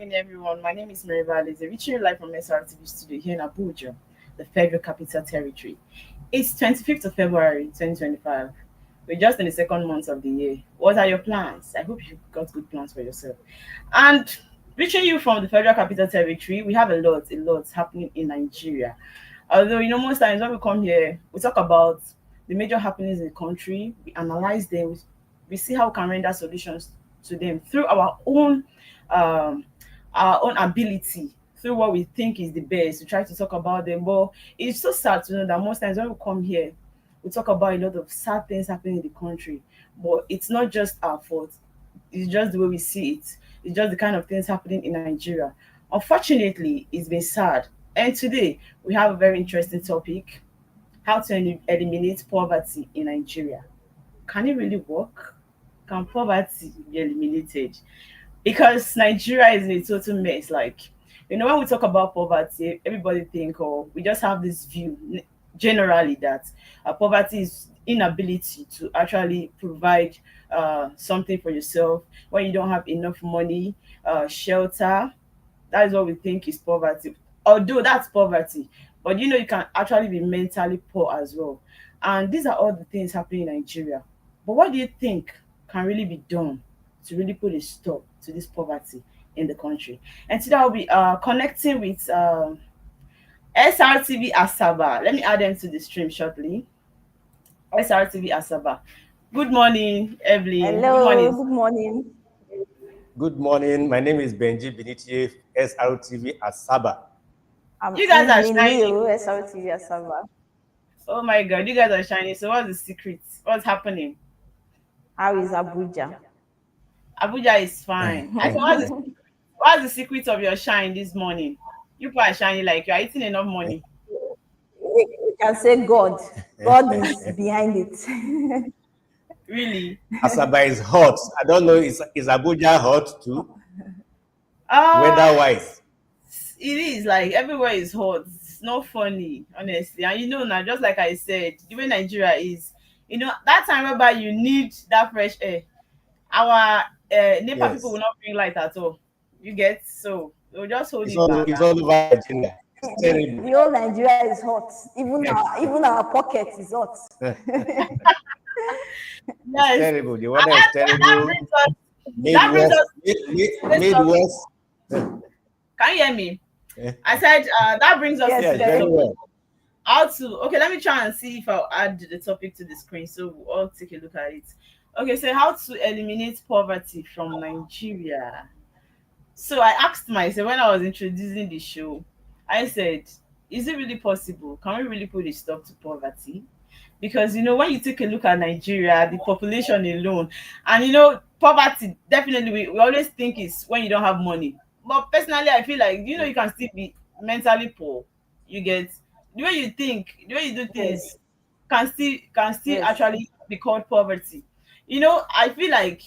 morning, everyone. My name is Mary Valdez, reaching you live from Srtv studio here in Abuja, the Federal Capital Territory. It's 25th of February 2025. We're just in the second month of the year. What are your plans? I hope you've got good plans for yourself. And reaching you from the Federal Capital Territory, we have a lot happening in Nigeria. Although, most times when we come here, we talk about the major happenings in the country, we analyze them, we see how we can render solutions to them through um, our own ability, through what we think is the best. We try to talk about them, but it's so sad to know that most times when we come here, we talk about a lot of sad things happening in the country, but it's not just our fault. It's just the way we see it. It's just the kind of things happening in Nigeria. Unfortunately, it's been sad. And today we have a very interesting topic: how to eliminate poverty in Nigeria. Can it really work? Can poverty be eliminated? Because Nigeria is in a total mess. Like, when we talk about poverty, everybody think, or we just have this view generally that poverty is inability to actually provide something for yourself when you don't have enough money, shelter. That is what we think is poverty. Although that's poverty, but you can actually be mentally poor as well. And these are all the things happening in Nigeria. But what do you think can really be done to really put a stop to this poverty in the country? And today I'll be connecting with Srtv Asaba. Let me add them to the stream shortly. Srtv Asaba. Good morning, Evelyn. Good Hello, morning. good morning. Good morning. My name is Benji Binitie, Srtv Asaba. I'm You guys are Evelyn shining. Leo, Srtv Asaba. Oh my God, you guys are shining. So what's the secret? What's happening? How is Abuja? Abuja is fine. I said, what's the secret of your shine this morning? You people are shining like you are eating enough money. We can say God. God is behind it. Really? Asaba is hot. I don't know, is Abuja hot too? Uh, Weather-wise. it is like everywhere is hot. It's not funny, honestly. And now, just like I said, the way Nigeria is, that time whereby you need that fresh air, our NEPA people will Yes. not bring light at all. You get? So they'll just hold It's it all, back. it's all over Nigeria. It's terrible. The whole Nigeria is hot. Even Yes. our pocket is hot. It's Yes. terrible. The And weather is that terrible. brings us Made that brings worse. us Made worse. Can you hear me? Yeah. I said that brings us Yes, to Yes, the very topic. well. How to Okay, let me try and see if I'll add the topic to the screen so we'll all take a look at it. Okay, so how to eliminate poverty from Nigeria. So I asked myself when I was introducing the show, I said, is it really possible? Can we really put a stop to poverty? Because when you take a look at Nigeria, the population alone, and poverty definitely we always think is when you don't have money. But personally, I feel like you can still be mentally poor. You get the way you think, the way you do things Yes, can still yes, actually be called poverty. I feel like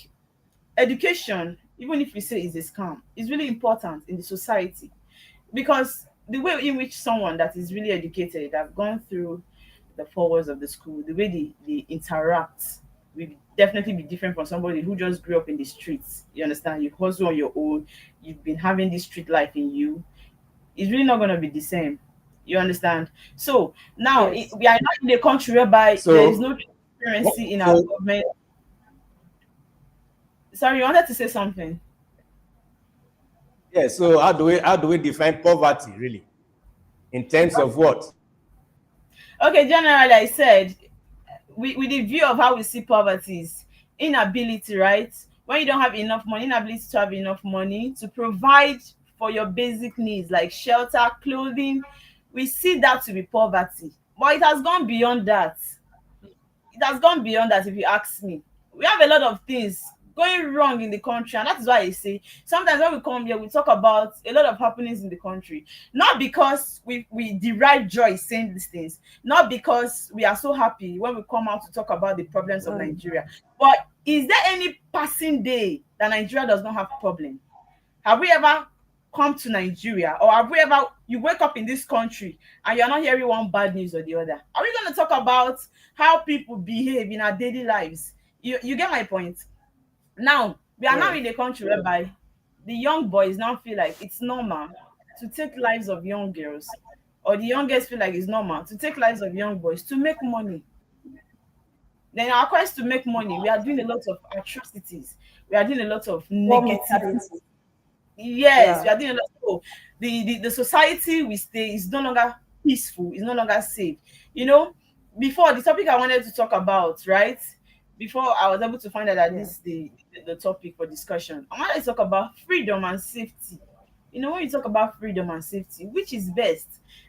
education, even if you say it's a scam, is really important in the society, because the way in which someone that is really educated, have gone through the four walls of the school, the way they interact will definitely be different from somebody who just grew up in the streets. You understand? You hustle on your own. You've been having this street life in you. It's really not going to be the same. You understand? So now yes. we are not in a country whereby there is So, no transparency in our so government. Sorry, you wanted to say something? yeah. So how do we define poverty really? In terms of what? Okay, generally, I said with the view of how we see poverty is inability, right? When you don't have enough money, inability to have enough money to provide for your basic needs like shelter, clothing, we see that to be poverty. But it has gone beyond that. It has gone beyond that, if you ask me. We have a lot of things going wrong in the country, and that is why I say sometimes when we come here, we talk about a lot of happenings in the country, not because we derive joy saying these things, not because we are so happy when we come out to talk about the problems of Mm. Nigeria, but is there any passing day that Nigeria does not have problem? Have we ever come to Nigeria, or have we ever, you wake up in this country and you're not hearing one bad news or the other? Are we going to talk about how people behave in our daily lives? You get my point. Now we are now Yes, in a country whereby the young boys now feel like it's normal to take lives of young girls, or the young girls feel like it's normal to take lives of young boys to make money. Then our quest to make money, we are doing a lot of atrocities. We are doing a lot of War negative. mentality. Yes, we Yeah. are doing a lot. So the society we stay is no longer peaceful, it's no longer safe. You know, before the topic I wanted to talk about, right? Before I was able to find out that Yeah. this is the topic for discussion. I wanted to talk about freedom and safety. You know, when you talk about freedom and safety, which is best?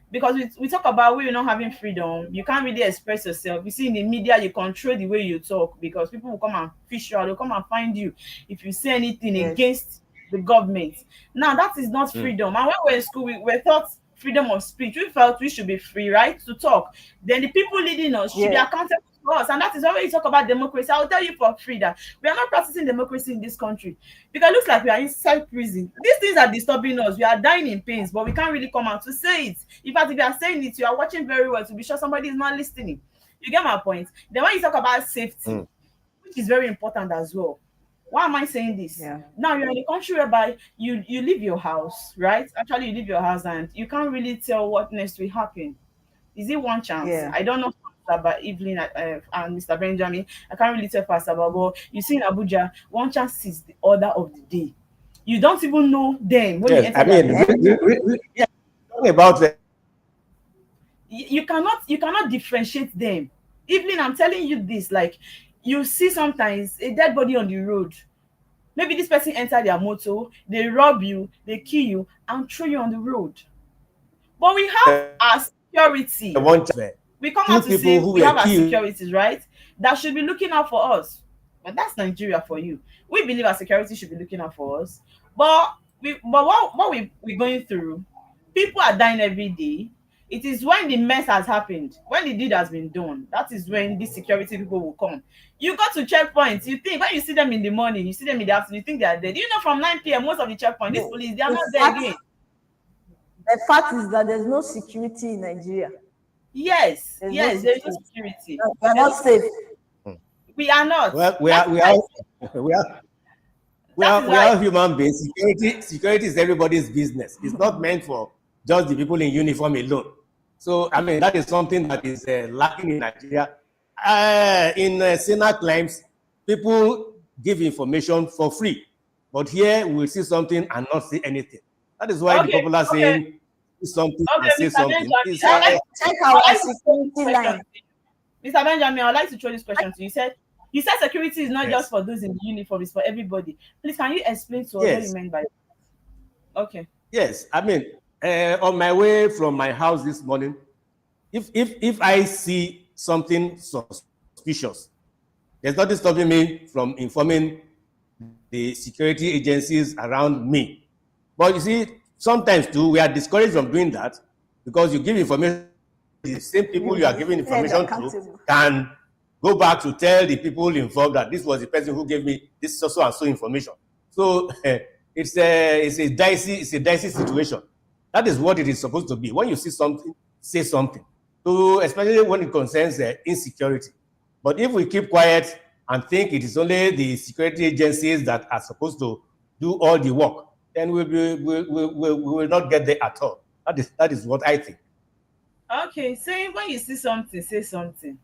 Because we talk about when you're not having freedom, you can't really express yourself. You see in the media, you control the way you talk because people will come and fish you out, they'll come and find you if you say anything Yes. against the government. Now that is not Mm. freedom. And when we were in school, we were taught freedom of speech. We felt we should be free, right, to talk. Then the people leading us should be Yeah. accountable to us. And that is why when you talk about democracy, I'll tell you for free that we are not practicing democracy in this country. Because it looks like we are inside prison. These things are disturbing us. We are dying in pains, but we can't really come out to say it. In fact, if you are saying it, you are watching very well to be sure somebody is not listening. You get my point? Then when you talk about safety, Mm. which is very important as well. Why am I saying this? Yeah. Now you're in a country whereby you leave your house, right? Actually, you leave your house and you can't really tell what next will happen. Is it one chance? Yeah. I don't know about Evelyn and Mr. Benjamin. I can't really tell fast about, but you see in Abuja, one chance is the order of the day. You don't even know them when you Yes, enter I their mean, business. yeah, talking about You cannot differentiate them. Evelyn, I'm telling you this, like you see sometimes a dead body on the road. Maybe this person enter their motor, they rob you, they kill you, and throw you on the road. But we have our security. one chance, We come two out to people say who we were have our killed. securities, right? That should be looking out for us. But that's Nigeria for you. We believe our security should be looking out for us. But what we're going through, people are dying every day. It is when the mess has happened, when the deed has been done, that is when these security people will come. You go to checkpoints, you think when you see them in the morning, you see them in the afternoon, you think they are dead. You know, from 9 p.m., most of the checkpoint, these The, police, they are the not there fact again. the fact is that there's no security in Nigeria. Yes, There's no yes, there is no security. security. We are There's not no, safe. we are not. Well, we That are is we why are we are that is we why are human beings. Security is everybody's business. It's not meant for just the people in uniform alone. So I mean that is something that is lacking in Nigeria. In Sena claims, people give information for free, but here we will see something and not see anything. That is why the okay, popular okay, saying "see something and okay, say Mr. something" Benjamin, is I would like Check I would our like to throw this security question line. to you. Mr. Benjamin, I would like to throw this question to you. You said security is not just yes, for those in the uniform, it's for everybody. Please, can you explain to us what you yes. meant by that? Okay. Yes, I mean, on my way from my house this morning, if I see something suspicious, there's nothing stopping me from informing the security agencies around me. But you see, sometimes too, we are discouraged from doing that because you give information, the same people You'll you are be giving held information to accountable. can go back to tell the people involved that this was the person who gave me this so and so information. So it's a dicey situation. That is what it is supposed to be. When you see something, say something. So especially when it concerns insecurity. But if we keep quiet and think it is only the security agencies that are supposed to do all the work, then we will not get there at all. That is what I think. Okay, saying when you see something, say something.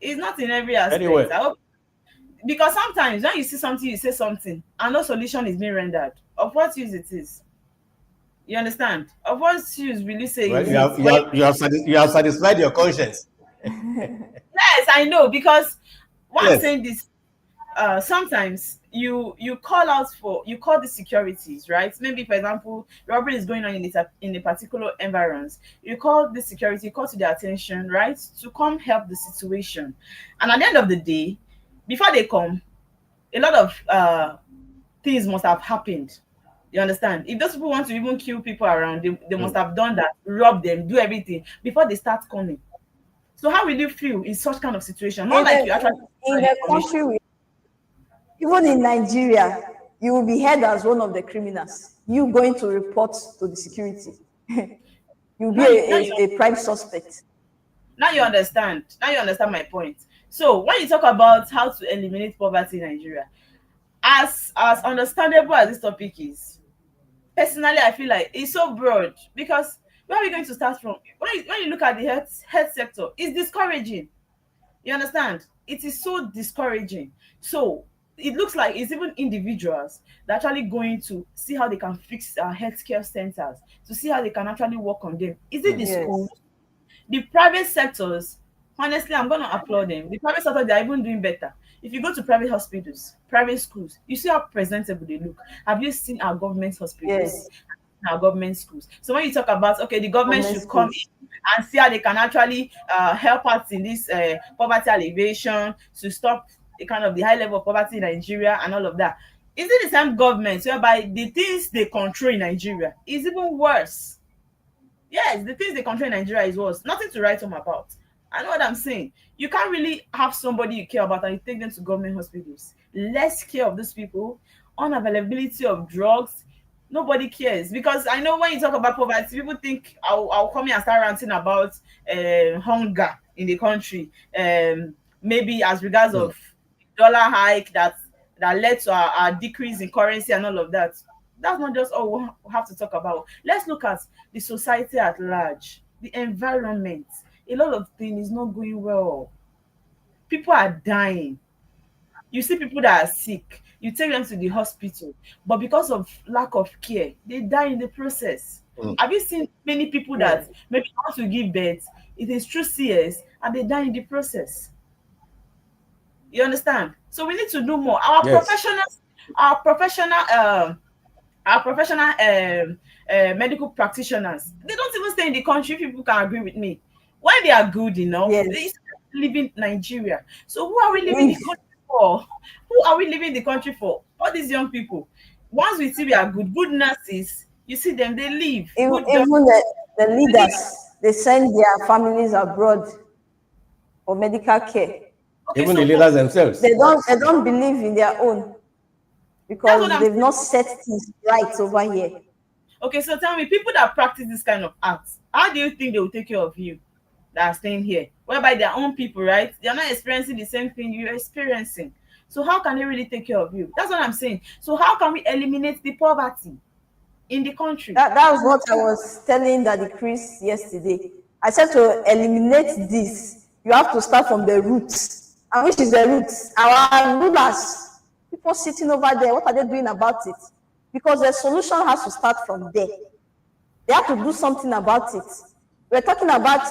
It's not in every Very aspect. well. I hope, because sometimes when you see something, you say something, and no solution is being rendered. Of what use it is? You understand? Of what use will you say Well, is it? But you have satisfied your conscience. yes, I know, because why I'm Yes. saying this, sometimes you call the securities, right? Maybe for example, robbery is going on in a particular environs. You call the security, call to their attention, right, to come help the situation. And at the end of the day, before they come, a lot of things must have happened. You understand? If those people want to even kill people around, they must Mm. have done that, rob them, do everything before they start coming. So how will you feel in such kind of situation? Not In like the you actually in find the information. country, even in Nigeria, you will be held as one of the criminals. You going to report to the security. You'll be Now you now you a prime suspect. now you understand. Now you understand my point. So when you talk about how to eliminate poverty in Nigeria, as understandable as this topic is, Personally, I feel like it's so broad because where are we going to start from? When you look at the health sector, it's discouraging. You understand? It is so discouraging. So it looks like it's even individuals that are actually going to see how they can fix our healthcare centers, to see how they can actually work on them. Is it the schools? Yes. The private sectors, honestly, I'm going to applaud them. The private sector, they're even doing better. If you go to private hospitals, private schools, you see how presentable they look. Have you seen our government hospitals, Yes. our government schools? So when you talk about, okay, the government Government should come schools. in and see how they can actually help us in this poverty alleviation, to stop the kind of the high level of poverty in Nigeria and all of that. Is it the same government whereby the things they control in Nigeria is even worse? Yes, the things they control in Nigeria is worse. Nothing to write home about. I know what I'm saying. You can't really have somebody you care about and you take them to government hospitals. Less care of these people, unavailability of drugs. Nobody cares, because I know when you talk about poverty, people think I'll come here and start ranting about hunger in the country. Maybe as regards Mm. of dollar hike that led to our decrease in currency and all of that. That's not just all we have to talk about. Let's look at the society at large, the environment. A lot of things is not going well. People are dying. You see people that are sick, you take them to the hospital, but because of lack of care, they die in the process. Mm. Have you seen many people Yes. that maybe want to give birth, it is through CS, and they die in the process? You understand? So we need to do more. Yes. Our professional our professional medical practitioners, they don't even stay in the country. People can agree with me. When they are good enough, they Yes. still live in Nigeria. So who are we leaving the If country for? Who are we leaving the country for? All these young people. Once we see we are good nurses, you see them, they leave. Good doctors, even the they leave. leaders, they send their families abroad for medical care. Okay, Even the so leaders themselves. They don't believe in their own that's what because I'm they've not saying. set things right over here. Okay, so tell me, people that practice this kind of acts, how do you think they will take care of you that are staying here? Whereby their own people, right? They are not experiencing the same thing you're experiencing. So how can they really take care of you? That's what I'm saying. So how can we eliminate the poverty in the country? That was what I was telling Daddy Chris yesterday. I said to eliminate this, you have to start from the roots. And which is the roots? Our rulers, people sitting over there, what are they doing about it? Because the solution has to start from there. They have to do something about it. We're talking about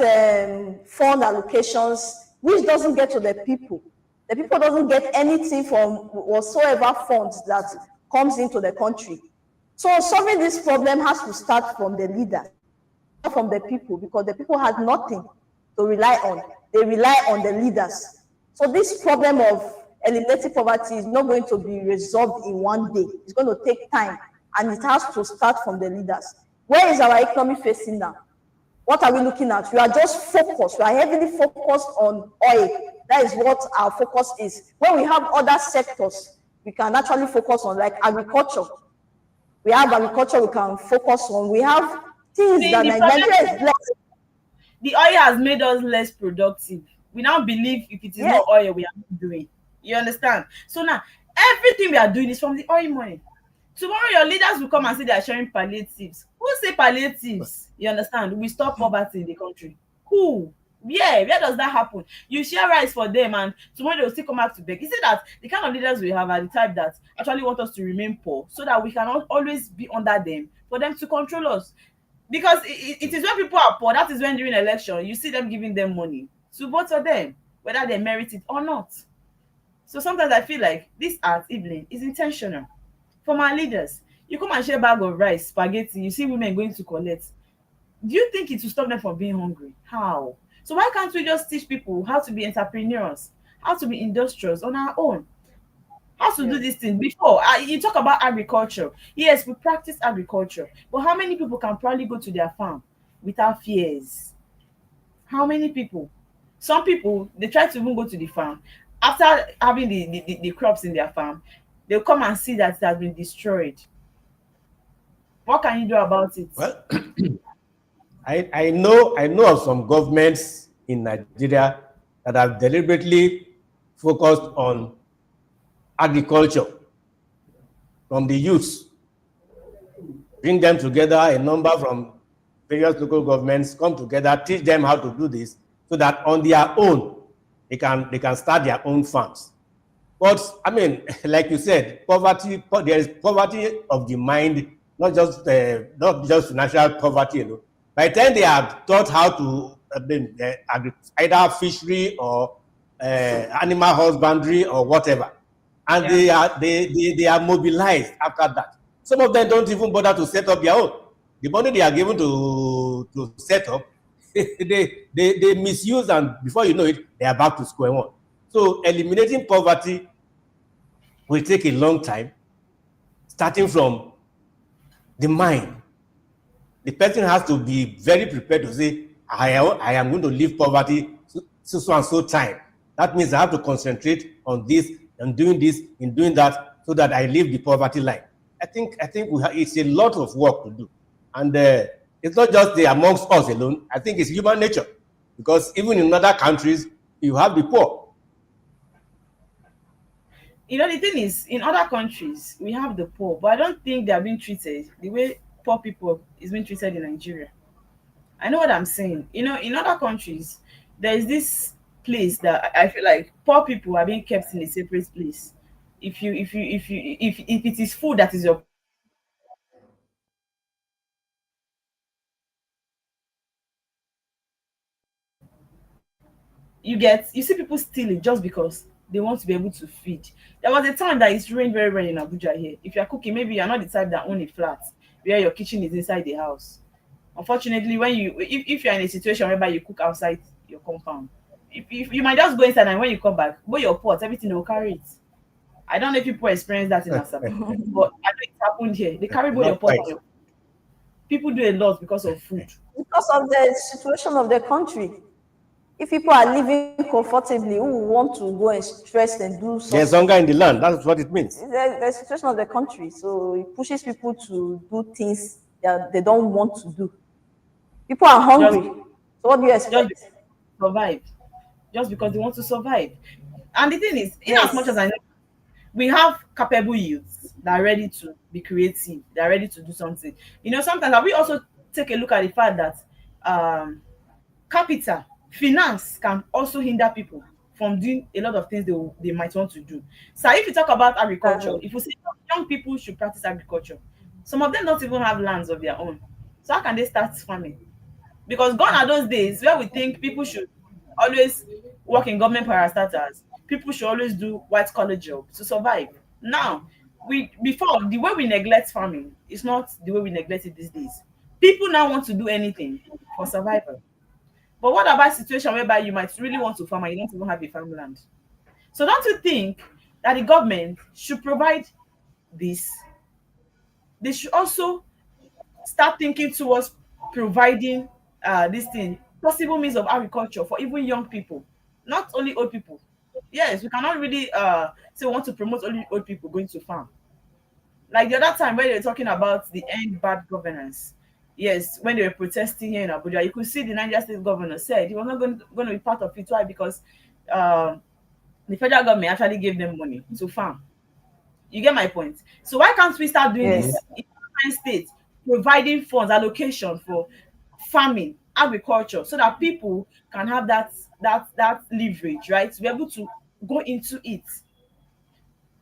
fund allocations, which doesn't get to the people. The people doesn't get anything from whatsoever funds that comes into the country. So solving this problem has to start from the leaders, not from the people, because the people have nothing to rely on. They rely on the leaders. So this problem of eliminating poverty is not going to be resolved in one day. It's going to take time, and it has to start from the leaders. Where is our economy facing now? What are we looking at? We are just focused. We are heavily focused on oil. That is what our focus is. When we have other sectors, we can actually focus on, like agriculture. We have agriculture we can focus on. We have things See, that the problem Nigeria is is blessed. the oil has made us less productive. We now believe if it is Yes, not oil, we are not doing. You understand? So now everything we are doing is from the oil money. Tomorrow your leaders will come and say they are sharing palliatives. Who say palliatives? You understand? We stop poverty in the country. Who? Where does that happen? You share rice for them and tomorrow they will still come back to beg. You see that the kind of leaders we have are the type that actually want us to remain poor so that we can always be under them, for them to control us. Because it is when people are poor, that is when during election you see them giving them money to vote for them, whether they merit it or not. So sometimes I feel like this art, Evelyn, is intentional from our leaders. You come and share bag of rice, spaghetti, you see women going to collect. Do you think it will stop them from being hungry? How? So why can't we just teach people how to be entrepreneurs, how to be industrious on our own, how to do yes. this thing? Before you talk about agriculture, yes, we practice agriculture, but how many people can probably go to their farm without fears? How many people? Some people, they try to even go to the farm after having the crops in their farm, they'll come and see that it has been destroyed. What can you do about it? Well, I know of some governments in Nigeria that have deliberately focused on agriculture from the youth, bring them together, a number from various local governments come together, teach them how to do this, so that on their own, they can start their own farms. But I mean, like you said, poverty, there is poverty of the mind, not just financial poverty alone. By the time they have taught how to either fishery or animal husbandry or whatever, and Yeah. they are mobilized after that. Some of them don't even bother to set up their own. The money they are given to set up, they misuse, and before you know it, they are back to square one. So eliminating poverty will take a long time, starting from the mind. The person has to be very prepared to say, I am going to leave poverty so and so time. That means I have to concentrate on this and doing this and doing that so that I leave the poverty line. I think it's a lot of work to do. And it's not just amongst us alone. I think it's human nature. Because even in other countries, you have the poor. You know, the thing is, in other countries, we have the poor, but I don't think they are being treated the way poor people is being treated in Nigeria. I know what I'm saying. You know, in other countries, there is this place that I feel like poor people are being kept in a separate place. If it is food that is your, you see people stealing just because they want to be able to feed. There was a time that it's rained very well in Abuja here. If you're cooking, maybe you're not the type that own a flat where your kitchen is inside the house. Unfortunately, when if you're in a situation whereby you cook outside your compound, if you might just go inside, and when you come back, both your pots, everything will carry it. I don't know if people experience that in Asaba, but I know it happened here. They carry both your Not pot quite. and your, people do a lot because of food. Because of the situation of the country. If people are living comfortably, who will want to go and stress and do There's something? hunger in the land. That's what it means. The situation of the country, so it pushes people to do things that they don't want to do. People are Just hungry. So what do you just expect? survive. Just because they want to survive. And the thing is, in as much as Yes. I know, we have capable youths that are ready to be creative, they are ready to do something. You know, sometimes we also take a look at the fact that um capital, finance can also hinder people from doing a lot of things they might want to do. So if you talk about agriculture, if you say young people should practice agriculture, some of them don't even have lands of their own. So how can they start farming? Because gone are those days where we think people should always work in government parastatals. People should always do white collar jobs to survive. Now, we before the way we neglect farming is not the way we neglect it these days. People now want to do anything for survival. But what about situation whereby you might really want to farm and you don't even have a farmland? So don't you think that the government should provide this? They should also start thinking towards providing this thing, possible means of agriculture for even young people, not only old people. Yes, we cannot really say we want to promote only old people going to farm. Like the other time when they were talking about the end bad governance. Yes, when they were protesting here in Abuja, you could see the Niger State governor said he was not going to be part of it. Why? Because um, the federal government actually gave them money to farm. You get my point? So why can't we start doing Yes. this in different states, providing funds, allocation for farming, agriculture, so that people can have that leverage, right? To be able to go into it.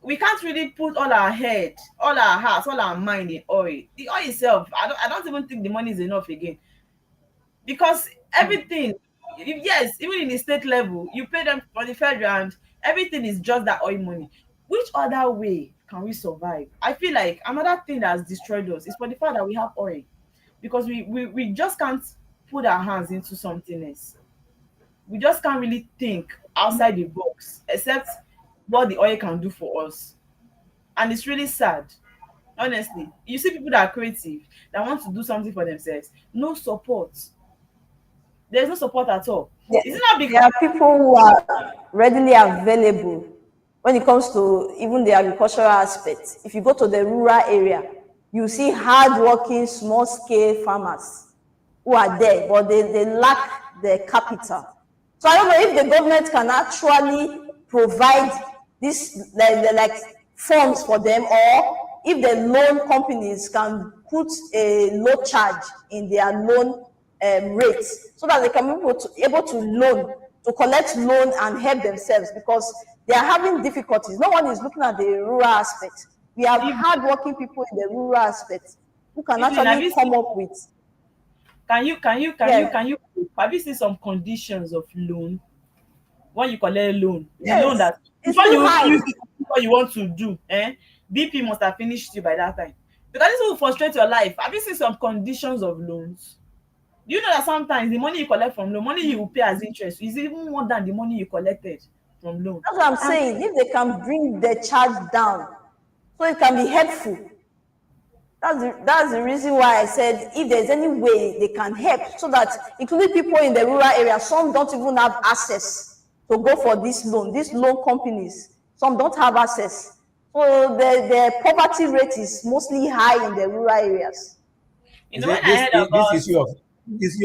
We can't really put all our head, all our heart, all our mind in oil. The oil itself, I don't even think the money is enough again. Because everything, yes, even in the state level, you pay them for the federal and everything is just that oil money. Which other way can we survive? I feel like another thing that has destroyed us is for the fact that we have oil. Because we just can't put our hands into something else. We just can't really think outside the box, except what the oil can do for us. And it's really sad. Honestly, you see people that are creative, that want to do something for themselves, no support. There's no support at all. There, Is it not there because are people who are readily available when it comes to even the agricultural aspect. If you go to the rural area, you see hardworking, small scale farmers who are there, but they lack the capital. So I don't know if the government can actually provide this like funds for them, or if the loan companies can put a low charge in their loan rates, so that they can be able to loan, to collect loan and help themselves, because they are having difficulties. No one is looking at the rural aspect. We have hardworking people in the rural aspect who can Evelyn, have actually you come seen, up with. can Yes, you have you seen some conditions of loan when you collect loan? The loan yes, that it's before too you use high. it, what you want to do, BP must have finished you by that time. Because this will frustrate your life. Have you seen some conditions of loans? Do you know that sometimes the money you collect from loan, money you will pay as interest is even more than the money you collected from loan? That's what I'm And saying. If they can bring the charge down, so it can be helpful. That's the reason why I said if there's any way they can help, so that including people in the rural area, some don't even have access to go for this loan. These loan companies, some don't have access. So the poverty rate is mostly high in the rural areas. you You know when see, I heard this about issue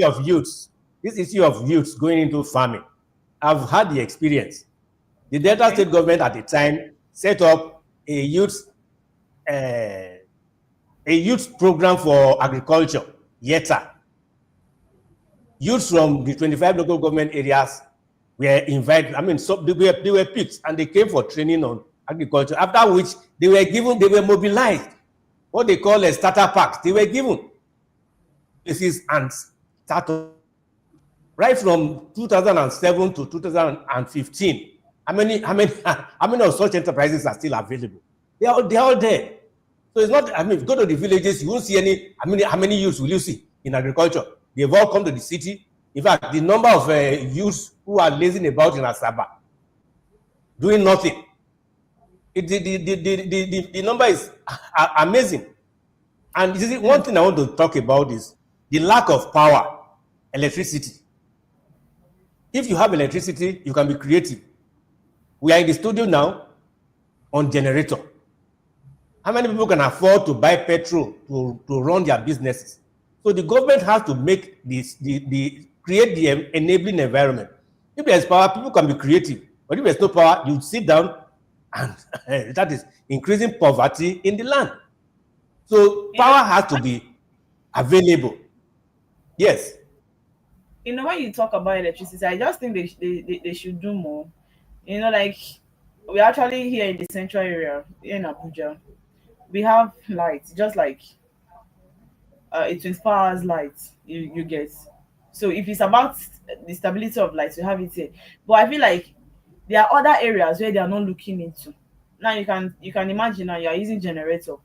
of youths, this issue of youths going into farming, I've had the experience. The Delta okay, State government at the time set up uh, a youth program for agriculture, YETA. Youths from the 25 local government areas were invited. I mean, so they were picked and they came for training on agriculture. After which they were mobilized. What they call a starter packs. They were given places and startup. Right from 2007 to 2015, how many of such enterprises are still available? They are all there. So it's not, I mean, if you go to the villages, you won't see any, how many youths will you see in agriculture? They've all come to the city. In fact, the number of youths who are lazing about in Asaba, doing nothing, the number is amazing. And you see, one thing I want to talk about is the lack of power, electricity. If you have electricity, you can be creative. We are in the studio now on generator. How many people can afford to buy petrol to run their businesses? So the government has to make create the enabling environment. If there's power, people can be creative. But if there's no power, you sit down and that is increasing poverty in the land. So you know, power has to be available. Yes. when you talk about electricity, I just think they should do more. Like we're actually here in the central area here in Abuja. We have lights, just like a 24 hours light you get. So if it's about the stability of light, you have it here. But I feel like there are other areas where they are not looking into. Now you can imagine now you are using generator.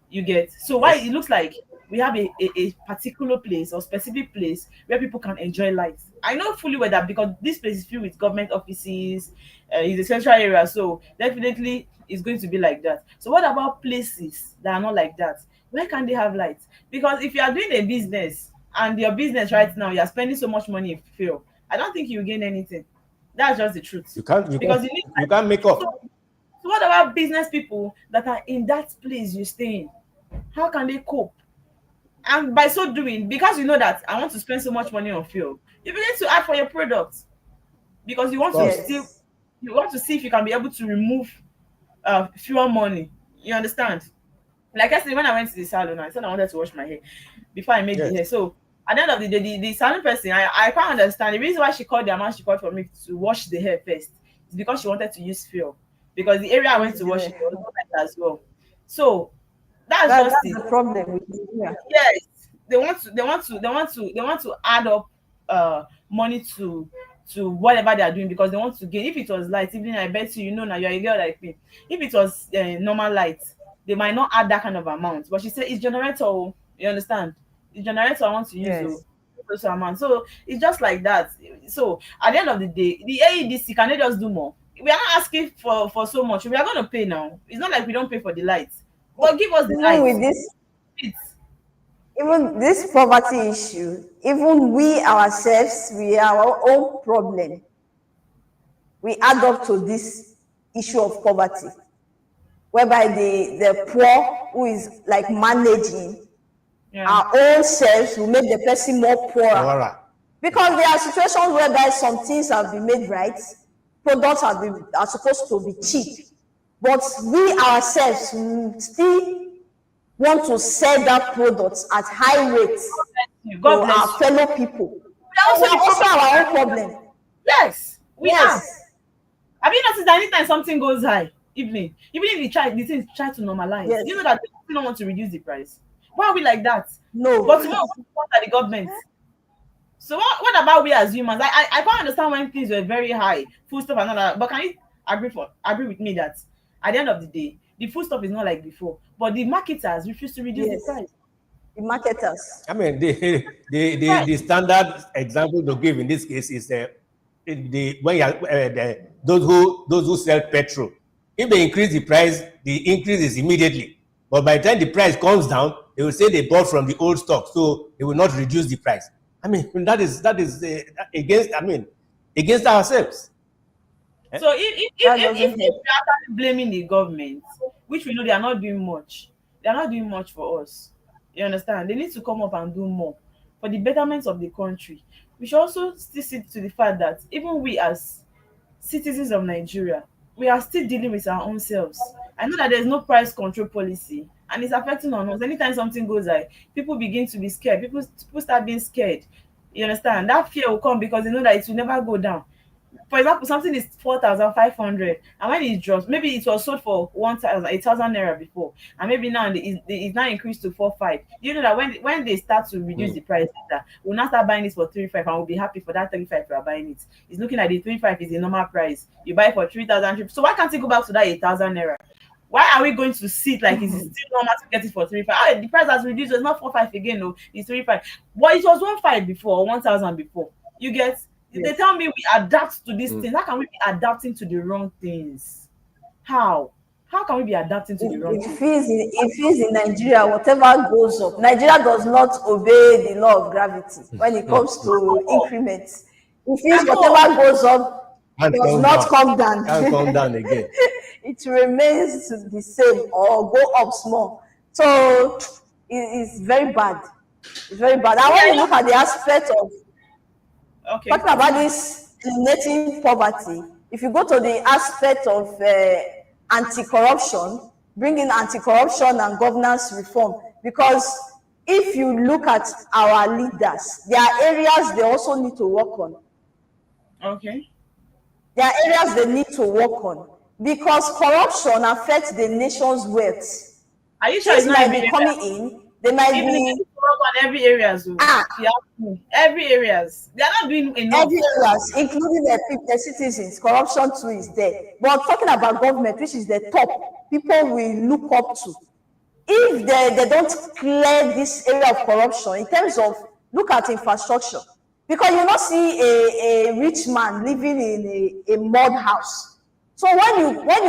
You get, so why Yes. it looks like we have a particular place or specific place where people can enjoy light. I know fully well that because this place is filled with government offices, it's a central area, so definitely it's going to be like that. So what about places that are not like that? Where can they have light? Because if you are doing a business and your business right now, you are spending so much money in fuel, I don't think you gain anything. That's just the truth. You can't you Because can't you need you light. can't make So, up. so what about business people that are in that place you stay in? How can they cope? And by so doing, because you know that I want to spend so much money on fuel, you begin to add for your product because Of course. Yes, you want to see if you can be able to remove fuel money. You understand? Like I said, when I went to the salon, I said I wanted to wash my hair before I make the Yes. hair. So at the end of the day, the salon person, I can't understand the reason why she called the amount she called for me to wash the hair first is because she wanted to use fuel. Because the area I went to wash it there was no light as well. So that's just that's it. the problem with Nigeria. Yes, they want to add up money to whatever they are doing because they want to gain. If it was light, even I bet you know now you're a girl like me. If it was normal light, they might not add that kind of amount. But she said it's generator. Oh, you understand? It's generator I want to use. Oh, Yes. those amount. So it's just like that. So at the end of the day, the AEDC can they just do more? We are not asking for so much. We are going to pay now. It's not like we don't pay for the lights, but give us the Even lights. with this, It's even this poverty issue, even we ourselves, we are our own problem. We add up to this issue of poverty, whereby the poor who is like managing yeah. our own selves will make the person more poorer. Laura. Because there are situations whereby some things have been made right, products are supposed to be cheap, but we ourselves will still want to sell that product at high rates to God our bless you. fellow people. We are So we also are the also problem. our own problem. Yes, we are. Yes. Have you noticed that anytime something goes high, even if the things try to normalize, Yes. you know that they don't want to reduce the price. Why are we like that? But No. tomorrow we want at the government. So what about we as humans? I can't understand when things were very high, food stuff and all that. But can you agree with me that at the end of the day, the food stuff is not like before, but the marketers refuse to reduce the Yes. price. The marketers. I mean, Right. the standard example to give in this case is the when you are, those who sell petrol. If they increase the price, the increase is immediately. But by the time the price comes down, they will say they bought from the old stock, so they will not reduce the price. I mean, that is against. I mean, against ourselves. Eh? So That if doesn't we help. are actually blaming the government, which we know they are not doing much, they are not doing much for us. You understand? They need to come up and do more for the betterment of the country. We should also still see to the fact that even we as citizens of Nigeria, we are still dealing with our own selves. I know that there's no price control policy and it's affecting on us. Anytime something goes high, people begin to be scared. People start being scared. You understand? That fear will come because they know that it will never go down. For example, something is 4,500, and when it drops, maybe it was sold for 1,000, 8,000 naira before, and maybe now it's now increased to 4,500. You know that when they start to reduce Hmm. the price later, we'll now start buying it for 3,500, and we'll be happy for that 3,500 we are buying it. It's looking like the 3,500 is the normal price. You buy it for 3,000. So why can't it go back to that 8,000 naira? Why are we going to sit like it's still normal to get it for 3,500? The price has reduced. It's not 4,500 again, no. It's 3,500. But it was 1,500 before, or 1,000 before. You get? They Yes. tell me we adapt to these Hmm. things. How can we be adapting to the wrong things? How? How can we be adapting to the wrong things? It feels in Nigeria, whatever goes up. Nigeria does not obey the law of gravity when it comes to increments. It feels At all. whatever goes up And does come not down. come down. And come down again. It remains the same or go up small. So it's very bad. It's very bad. And Me, when I you look know. at the aspect of Okay, talking about continue. this eliminating poverty, if you go to the aspect of anti-corruption, bringing anti-corruption and governance reform, because if you look at our leaders, there are areas they also need to work on. Okay. There are areas they need to work on because corruption affects the nation's wealth. Are you sure it's Things not might every be area? coming in, they might Even if they be need to work on every areas, oh, ah if you ask me, every areas. They are not doing every enough. areas, including the citizens. Corruption too is there. But talking about government, which is the top, people will look up to. If they don't clear this area of corruption in terms of look at infrastructure, because you not see a rich man living in a mud house. So when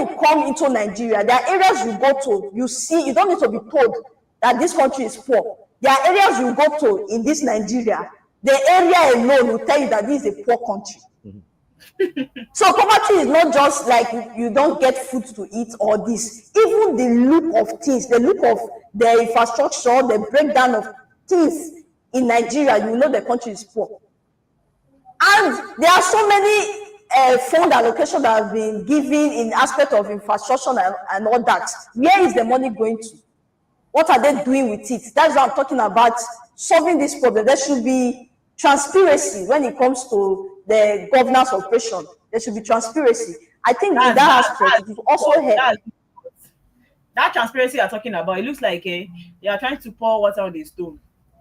you come into Nigeria, there are areas you go to, you see, you don't need to be told that this country is poor. There are areas you go to in this Nigeria, the area alone will tell you that this is a poor country. So poverty is not just like you don't get food to eat or this. Even the look of things, the look of the infrastructure, the breakdown of things in Nigeria, you know the country is poor. And there are so many fund allocation that have been given in aspect of infrastructure and all that. Where is the money going to? What are they doing with it? That's what I'm talking about, solving this problem. There should be transparency when it comes to the governance operation. There should be transparency. I think in that aspect, it will also help. That's that transparency you're talking about. It looks like you are trying to pour water on the stone.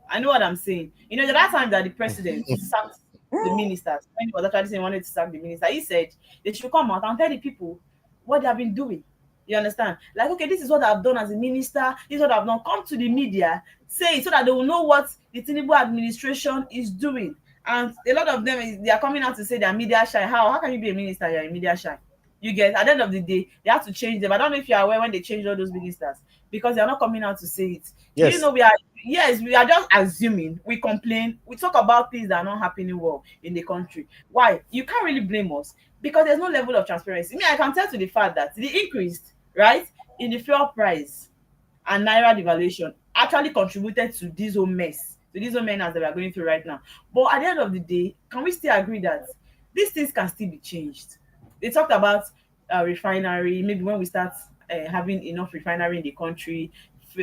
I know what I'm saying. You know, the last time that the president sacked the ministers, when he was actually saying he wanted to sack the minister, he said they should come out and tell the people what they have been doing. You understand? Like, okay, this is what I've done as a minister, this is what I've done. Come to the media, say it so that they will know what the Tinubu administration is doing. And a lot of them they are coming out to say they are media shy. How can you be a minister? You're a media shy. You get at the end of the day, they have to change them. I don't know if you're aware when they changed all those ministers because they're not coming out to say it. Do you Yes. know we are just assuming, we complain, we talk about things that are not happening well in the country. Why? You can't really blame us because there's no level of transparency. Me, I can tell to the fact that the increase, right, in the fuel price and naira devaluation actually contributed to this whole mess, to this whole menace that we are going through right now. But at the end of the day, can we still agree that these things can still be changed? They talked about refinery, maybe when we start having enough refinery in the country,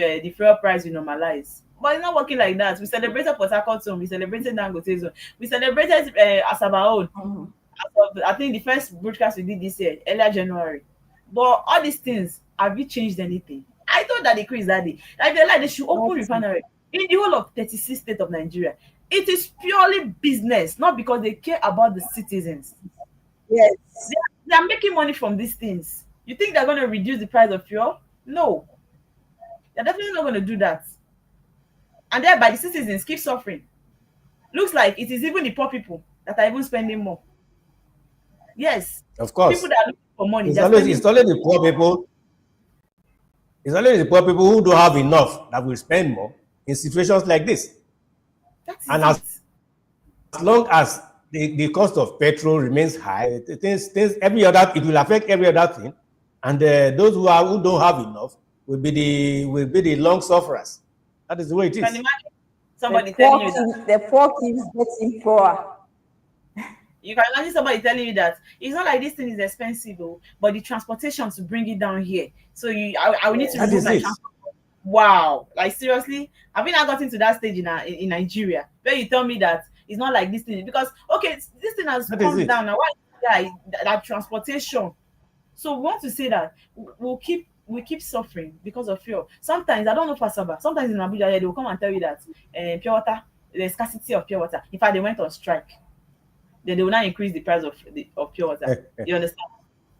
the fuel price will normalize. But it's not working like that. We celebrated Port Harcourt zone, we celebrated Dangote zone, we celebrated Asaba own. Mhm. I think the first broadcast we did this year, earlier January. But all these things, have you changed anything? I thought that the decrease that day. Like they should open Nothing. refinery in the whole of 36 states of Nigeria. It is purely business, not because they care about the citizens. Yes. They are making money from these things. You think they're going to reduce the price of fuel? No, they're definitely not going to do that. And thereby the citizens keep suffering. Looks like it is even the poor people that are even spending more. Yes, Of people course. that are looking for money, they're spending It's more. always the poor people. It's always the poor people who don't have enough that will spend more in situations like this. That And is it. as long as the cost of petrol remains high, things every other it will affect every other thing, and those who don't have enough will be the long sufferers. That is the way it Can is. imagine somebody telling you that. The poor keeps getting poorer. You can imagine somebody telling you that it's not like this thing is expensive, oh, but the transportation to bring it down here. So I will need to That Yes. remove is my it. transport. Wow, like seriously, have you not gotten to that stage in Nigeria where you tell me that it's not like this thing? Because okay, this thing has That is come it. down now. Why? Yeah, that transportation. So we want to say that we keep suffering because of fuel. Sometimes I don't know for Sabah. Sometimes in Abuja, yeah, they will come and tell you that pure water, there's scarcity of pure water. In fact, they went on strike. Then they will not increase the price of pure water. You understand?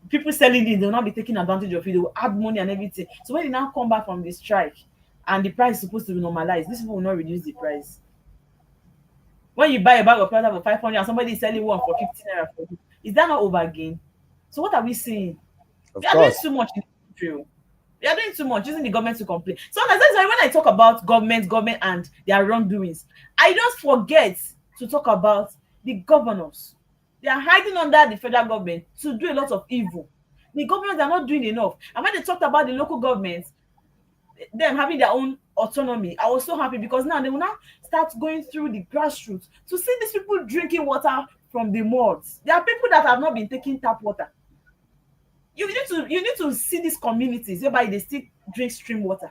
People selling it, they will not be taking advantage of it. They will add money and everything. So when they now come back from the strike and the price is supposed to be normalized, these people will not reduce the price. When you buy a bag of pure water for 500 and somebody is selling one for 15 naira for you, is that not overgain? So what are we saying? We Of are doing course. too much in the country. Oh. We are doing too much using the government to complain. Sometimes that's why when I talk about government and their wrongdoings, I don't forget to talk about the governors. They are hiding under the federal government to do a lot of evil. The governors are not doing enough. And when they talked about the local governments, them having their own autonomy, I was so happy because now they will now start going through the grassroots to see these people drinking water from the mods. There are people that have not been taking tap water. You need to see these communities whereby they still drink stream water.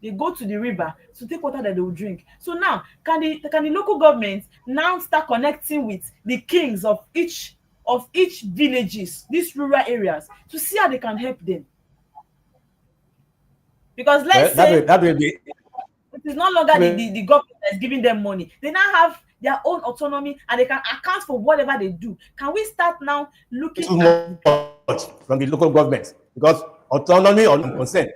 They go to the river to take water that they will drink. So now can the local government now start connecting with the kings of each villages, these rural areas, to see how they can help them? Because let's Well, say that will be it is no longer that will the government that is giving them money. They now have their own autonomy and they can account for whatever they do. Can we start now be looking too at the much from the local governments because autonomy or consent,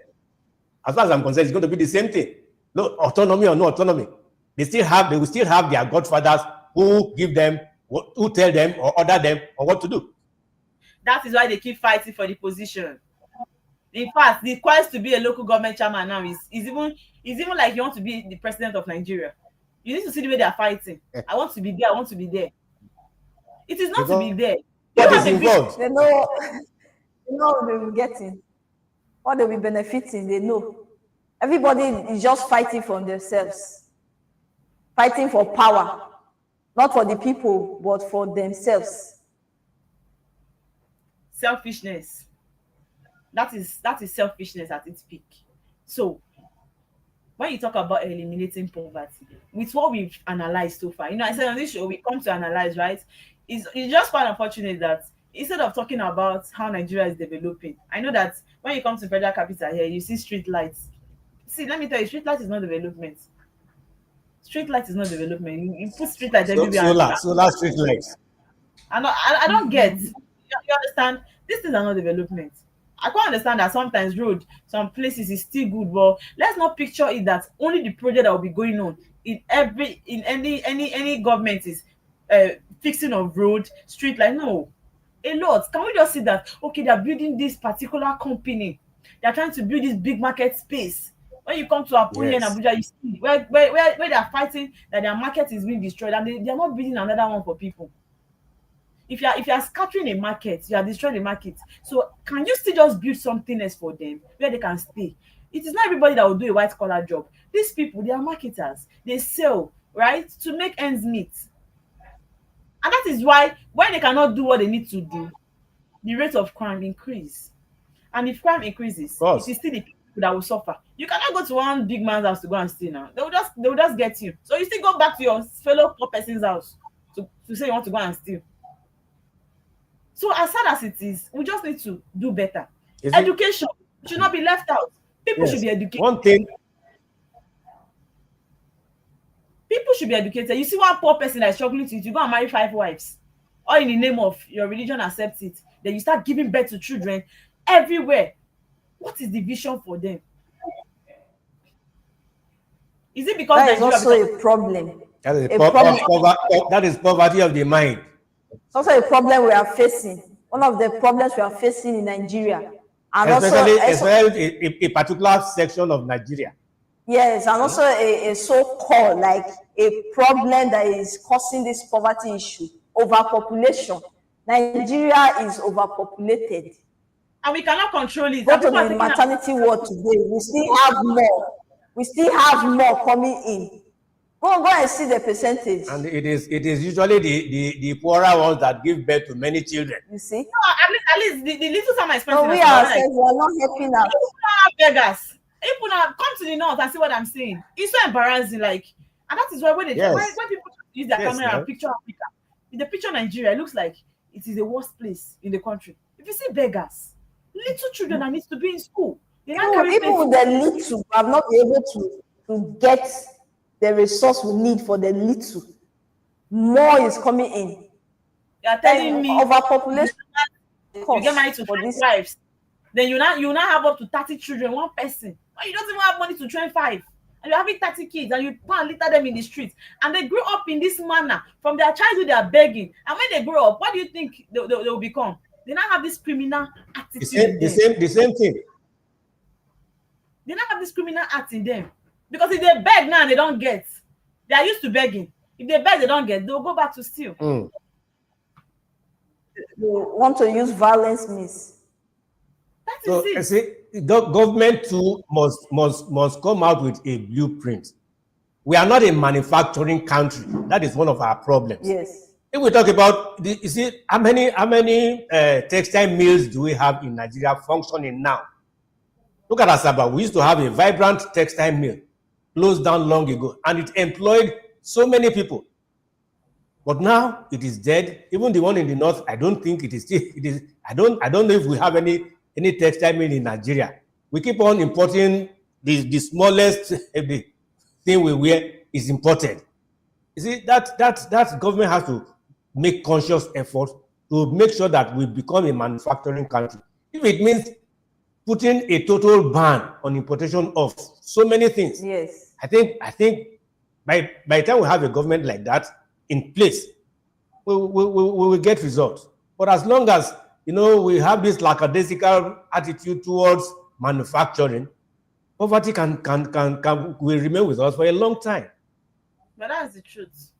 as far as I'm concerned, it's going to be the same thing. No autonomy or no autonomy, they will still have their godfathers who give them, who tell them or order them on what to do. that is why they keep fighting for the position. In fact, the quest to be a local government chairman now is even like you want to be the president of Nigeria. You need to see the way they are fighting. I want to be there. I want to be there. It is not to be Because there. Do you what is have a vision? involved? They know, they know what they will be getting, what they will be benefiting. They know. Everybody is just fighting for themselves, fighting for power, not for the people, but for themselves. Selfishness. That is selfishness at its peak. So when you talk about eliminating poverty, with what we've analyzed so far, I said on this show we come to analyze, right? It's just quite unfortunate that instead of talking about how Nigeria is developing, I know that when you come to federal capital here, you see street lights. See, let me tell you, street light is not development. Street light is not development. You put street light everywhere, and Solar street lights. I don't get. You understand? These things are not development. I can't understand that sometimes road, some places is still good, but let's not picture it that only the project that will be going on in any government is fixing of road, street light. No, a lot. Can we just see that? Okay, they are building this particular company. They are trying to build this big market space. When you come to Apu here in Yes. Abuja, you see where they are fighting that their market is being destroyed, and they are not building another one for people. If you are scattering a market, you are destroying the market. So can you still just build something else for them where they can stay? It is not everybody that will do a white collar job. These people, they are marketers. They sell, right, to make ends meet. And that is why when they cannot do what they need to do, the rate of crime increase. And if crime Of increases, it course. is still the people people that will suffer. You cannot go to one big man's house to go and steal now. They will just get you. So you still go back to your fellow poor person's house to say you want to go and steal. So as sad as it is, we just need to do better. Is it? Education should not be left out. People should Yes. be educated. One thing. People should be educated. You see one poor person that is struggling to it, you go and marry 5 wives. All in the name of your religion accepts it. Then you start giving birth to children everywhere. What is the vision for them? Is it because That is Nigeria also because a problem. That is, A problem. that is poverty of the mind. It's also a problem we are facing. One of the problems we are facing in Nigeria. And Especially a particular section of Nigeria. yes, and also a so-called like a problem that is causing this poverty issue, overpopulation. Nigeria is overpopulated. and we cannot control it. Go And to people are the taking out- maternity ward today, we still have more. We still have more coming in. Go and see the percentage. And it is usually the poorer ones that give birth to many children. You see? No, at least the little time I spent So in we Asaba, ourselves we are not helping out. have beggars. People now come to the north and see what I'm saying. It's so embarrassing, like, and that is why when Yes. when people use their Yes, camera ma'am. and picture Africa, in the picture Nigeria, it looks like it is the worst place in the country. If you see beggars, little children that needs to be in school, they not carry Even with plates. the little, have not been able to get the resource we need for the little. More is coming in. They are telling me Overpopulation. you get married to for 5 this. wives, then you now have up to 30 children, one person. And you don't even have money to train 5. And you're having 30 kids and you go and litter them in the streets. And they grew up in this manner. From their childhood, they are begging. And when they grow up, what do you think they will become? They now have this criminal attitude. The same thing. They now have this criminal act in them. Because if they beg now and they don't get, they are used to begging. If they beg, they don't get, they'll go back to steal. Mm. They want to use violence means. That So is I it. say the government too must come out with a blueprint. We are not a manufacturing country. That is one of our problems. Yes. If we talk about you see how many textile mills do we have in Nigeria functioning now? Look at Asaba. We used to have a vibrant textile mill, closed down long ago, and it employed so many people. But now it is dead. Even the one in the north, I don't think it is still. It is. I don't know if we have any textile mill in Nigeria. We keep on importing the smallest thing we wear is imported. You see that government has to make conscious effort to make sure that we become a manufacturing country. If it means putting a total ban on importation of so many things, Yes. I think by the time we have a government like that in place, we will get results. But as long as we have this lackadaisical attitude towards manufacturing, poverty will remain with us for a long time. But that's the truth.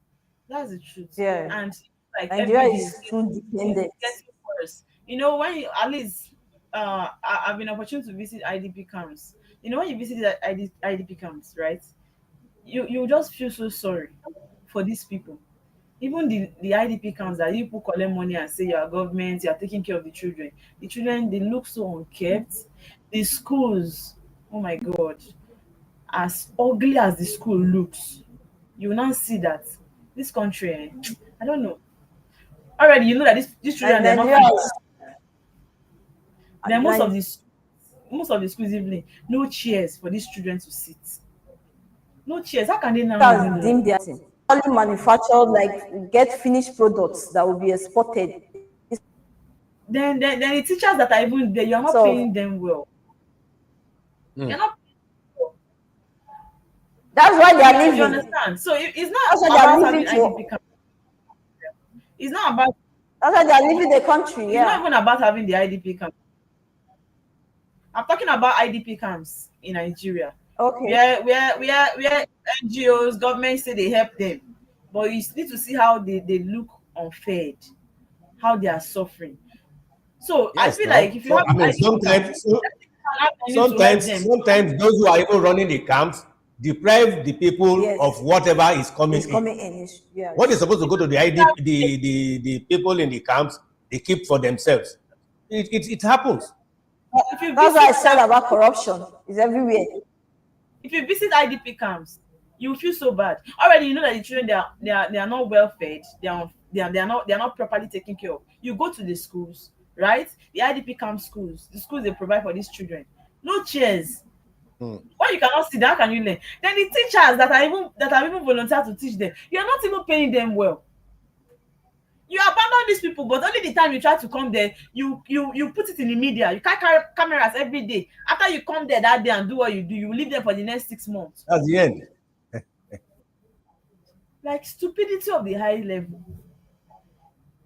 That's the truth. Yeah. And like Nigeria every is too dependent. getting worse. When you at least I've been opportunity to visit IDP camps. When you visit the IDP camps, right? You just feel so sorry for these people. Even the IDP camps that people collect money and say you are government, you are taking care of the children. The children, they look so unkept. The schools, oh my God, as ugly as the school looks, you will now see that this country, I don't know. Already, you know that these children, they're Nigeria not. is- Then most of the schools even no chairs for these children to sit. No chairs. How can they now? That's deemed their thing. Only manufactured like get finished products that will be exported. Then the teachers that are even there, you're not So- paying them well. Mm. You're not. That's why they are You leaving. understand? So it's not That's why they are about having leaving to- IDP camps. It's not about. That's why they are leaving the country. It's not Yeah. even about having the IDP camp. I'm talking about IDP camps in Nigeria. Okay. Where NGOs, government say they help them, but you need to see how they look unfed, how they are suffering. So I feel like if you have IDP camps, sometimes those who are even running the camps deprive the people Yes. of whatever is coming It's in. coming in. Yeah. What is supposed to go to the the people in the camps, they keep for themselves. It happens. If you That's why I visit said about corruption. It's everywhere. if you visit IDP camps, you feel so bad. Already, you know that the children they are not well fed. They are not properly taken care of. You go to the schools, right? The IDP camp schools, the schools they provide for these children. No chairs. Hmm. When you cannot sit down, how can you learn? Then the teachers that are even volunteer to teach them, you are not even paying them well. You abandon these people, but only the time you try to come there, you put it in the media. You carry cameras every day. After you come there that day and do what you do, you leave them for the next 6 months. That's the end. Like stupidity of the high level.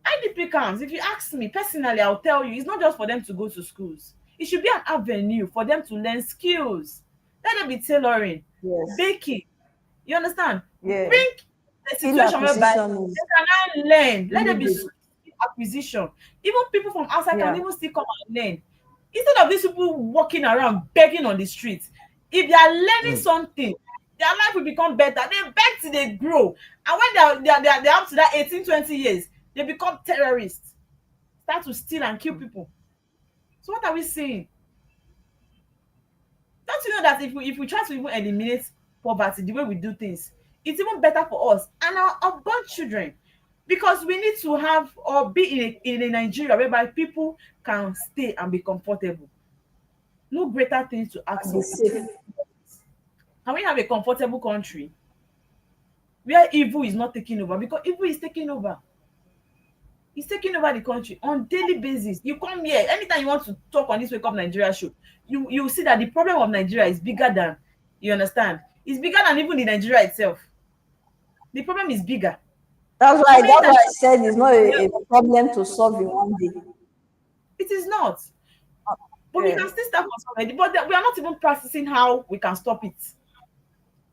IDP camps, if you ask me personally, I'll tell you, it's not just for them to go to schools. It should be an avenue for them to learn skills. Let them be tailoring, Yes. baking. You understand? Yeah. Bring a Skill situation whereby acquisition is they can now learn. Let them be really skill acquisition. Even people from outside Yeah. can even still come and learn. Instead of these people walking around begging on the streets, if they are learning something, their life will become better. They beg till they grow. And when they're up to that 18, 20 years, they become terrorists. Start to steal and kill people. So what are we saying? Don't you know that if we try to even eliminate poverty the way we do things, it's even better for us and our unborn children, because we need to have or be in a Nigeria whereby people can stay and be comfortable. No greater things to ask be of. safe. Can we have a comfortable country where evil is not taking over? Because evil is taking over. It's taking over the country on daily basis. You come here anytime you want to talk on this Wake Up Nigeria show, you see that the problem of Nigeria is bigger than, you understand, it's bigger than even the Nigeria itself. The problem is bigger. That's How why many times I said it's not a problem to solve in one day. it is not, but we Yeah. can still start from somewhere. But we are not even practicing how we can stop it,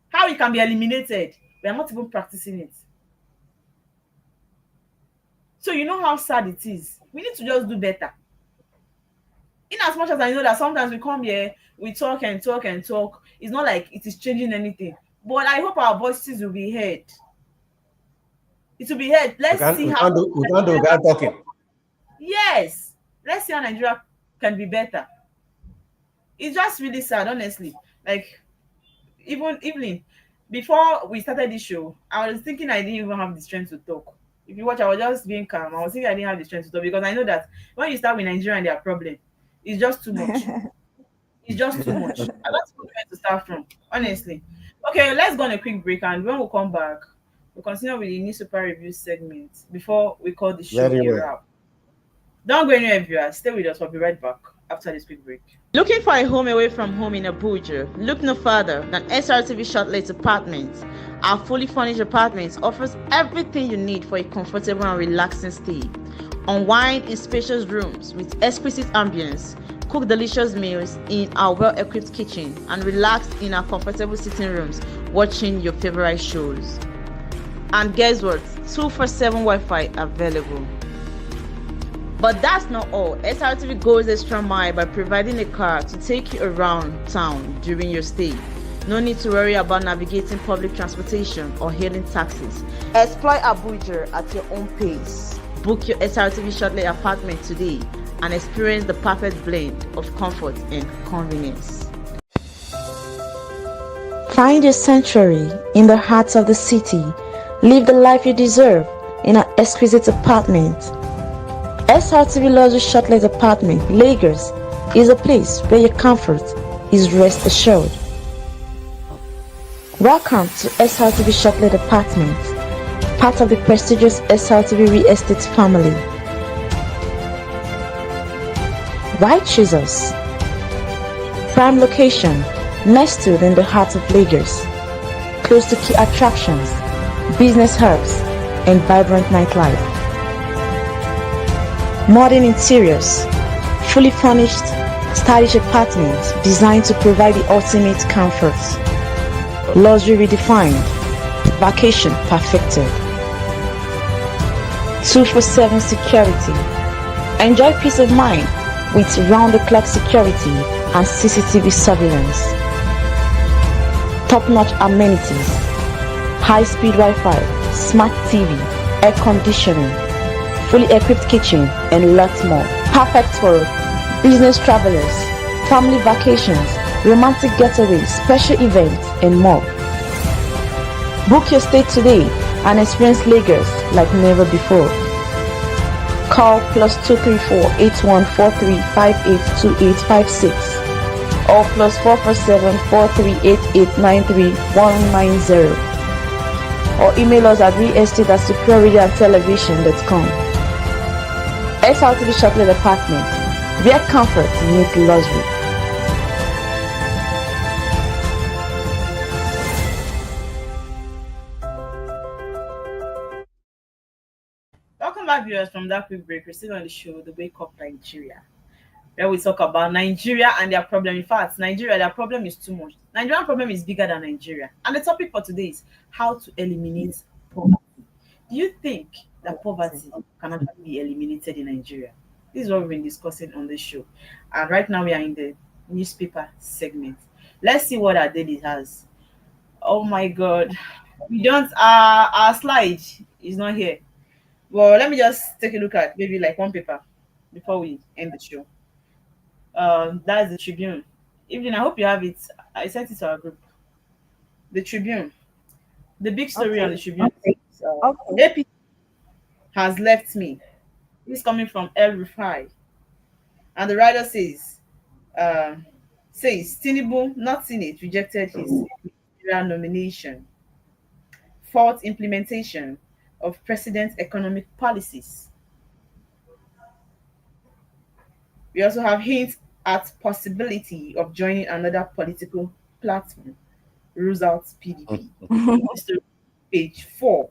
how it can be eliminated. We are not even practicing it. So you know how sad it is. We need to just do better. In as much as I know that sometimes we come here, we talk and talk and talk, it's not like it is changing anything. But I hope our voices will be heard. It will be heard. Let's see how. We can't do without talking. Yes, let's see how Nigeria can be better. It's just really sad, honestly. Like, even Evelyn, before we started this show, I was thinking I didn't even have the strength to talk. If you watch, I was just being calm. I was thinking I didn't have the strength to talk because I know that when you start with Nigeria and their problem, it's just too much. It's just too much. I don't know where to start from, honestly. Okay, let's go on a quick break, and when we come back, we'll continue with the newspaper review segment before we call the show Very a well. wrap. Don't go anywhere, viewers. Stay with us. We'll be right back after this quick break. Looking for a home away from home in Abuja? Look no further than Srtv Shortlet Apartments. Our fully furnished apartments offers everything you need for a comfortable and relaxing stay. Unwind in spacious rooms with exquisite ambience. Cook delicious meals in our well-equipped kitchen and relax in our comfortable sitting rooms watching your favorite shows. And guess what? 247 Wi-Fi available. But that's not all. Srtv goes extra mile by providing a car to take you around town during your stay. No need to worry about navigating public transportation or hailing taxis. Explore Abuja at your own pace. Book your Srtv Shortlet apartment today and experience the perfect blend of comfort and convenience. Find your sanctuary in the heart of the city. Live the life you deserve in an exquisite apartment. Srtv Luxury Shortlet Apartment, Lagos, is a place where your comfort is rest assured. Welcome to Srtv Shortlet Apartment, part of the prestigious Srtv Real Estate family. Why choose us? Prime location, nestled in the heart of Lagos, close to key attractions, business hubs, and vibrant nightlife. Modern interiors, fully furnished, stylish apartments designed to provide the ultimate comfort. Luxury redefined, vacation perfected. 247 security. Enjoy peace of mind with round-the-clock security and CCTV surveillance. Top-notch amenities, high-speed Wi-Fi, smart TV, air conditioning, fully equipped kitchen, and lots more. Perfect for business travelers, family vacations, romantic getaways, special events, and more. Book your stay today and experience Lagos like never before. Call +234 8143 582856 or +447 438893 or email us at realestate@superiorradioandtelevision.com. SRTV Chocolate Apartment, where comfort meets luxury. Welcome back, viewers, from that quick break. We're still on the show, The Wake Up Nigeria, where we talk about Nigeria and their problem. In fact, Nigeria, their problem is too much. Nigerian problem is bigger than Nigeria. And the topic for today is how to eliminate poverty. Do you think that poverty can actually be eliminated in Nigeria? This is what we've been discussing on this show. And right now we are in the newspaper segment. Let's see what our daily has. Oh my God. We don't, our slide is not here. Well, let me just take a look at maybe like one paper before we end the show. That's the Tribune. Evelyn, I hope you have it. I sent it to our group. The Tribune. The big story on the Tribune. Okay. AP has left me. This is coming from El Rufai. And the writer says Tinubu, not Senate, rejected his ministerial nomination. Fault implementation of president's economic policies. We also have hints at possibility of joining another political platform, rules out PDP. This is page 4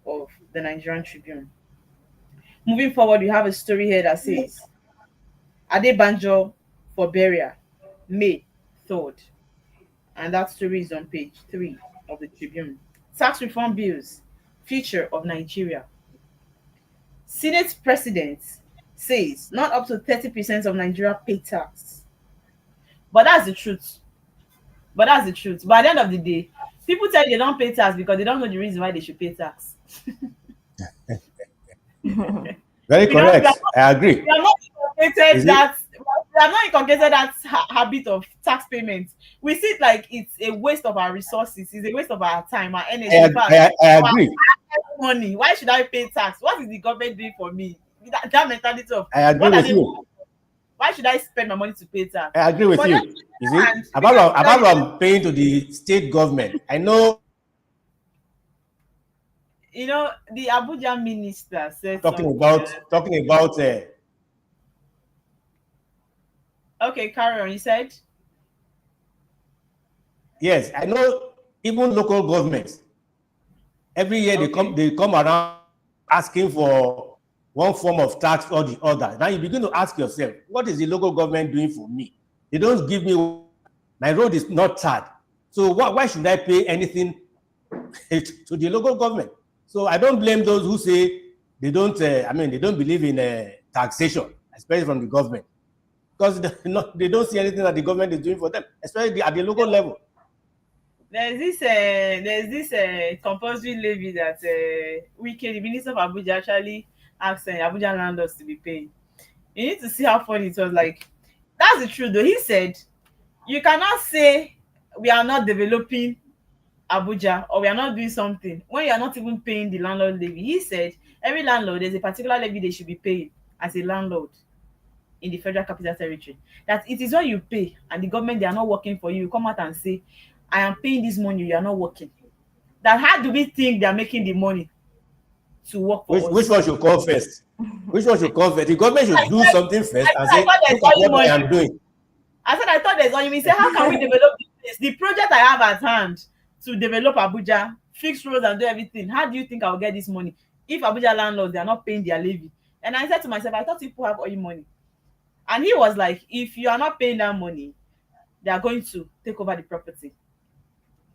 of the Nigerian Tribune. Moving forward, we have a story here that says Adebanjo for burial, May 3rd. And that story is on page 3 of the Tribune. Tax reform bills, future of Nigeria. Senate president says not up to 30% of Nigeria pay tax. But that's the truth. But at the end of the day, people tell you they don't pay tax because they don't know the reason why they should pay tax. Very correct. I agree. We are not inculcated that habit of tax payments. We see it like it's a waste of our resources, it's a waste of our time, our energy. I agree. Money. Why should I pay tax? What is the government doing for me? That mentality of I agree with you. Why should I spend my money to pay tax? I agree with you. You see, apart from paying to the state government, I know. You know, the Abuja minister said talking about. Okay, carry on. You said. Yes, I know. Even local governments, every year they come around asking for one form of tax or the other. Now you begin to ask yourself, what is the local government doing for me? They don't give me. My road is not tarred. So why should I pay anything to the local government? So I don't blame those who say they don't. They don't believe in taxation, especially from the government, because they don't see anything that the government is doing for them, especially at the local level. There's this compulsory levy that Wike, the minister of Abuja, actually asked Abuja landlords to be paying. You need to see how funny it was. Like, that's the truth though. He said you cannot say we are not developing Abuja or we are not doing something when you are not even paying the landlord levy. He said every landlord, there's a particular levy they should be paying as a landlord in the Federal Capital Territory. That it is when you pay and the government, they are not working for you, come out and say, I am paying this money, you are not working. That how do we think they are making the money to work for us? Which one should come first? Which one should come first? The government should do something first and say, look at what I am doing. I said, I thought there's all you mean. Say, how can we develop this place? The project I have at hand to develop Abuja, fix roads and do everything. How do you think I'll get this money? If Abuja landlords, they are not paying their levy. And I said to myself, I thought people have oil money. And he was like, if you are not paying that money, they are going to take over the property.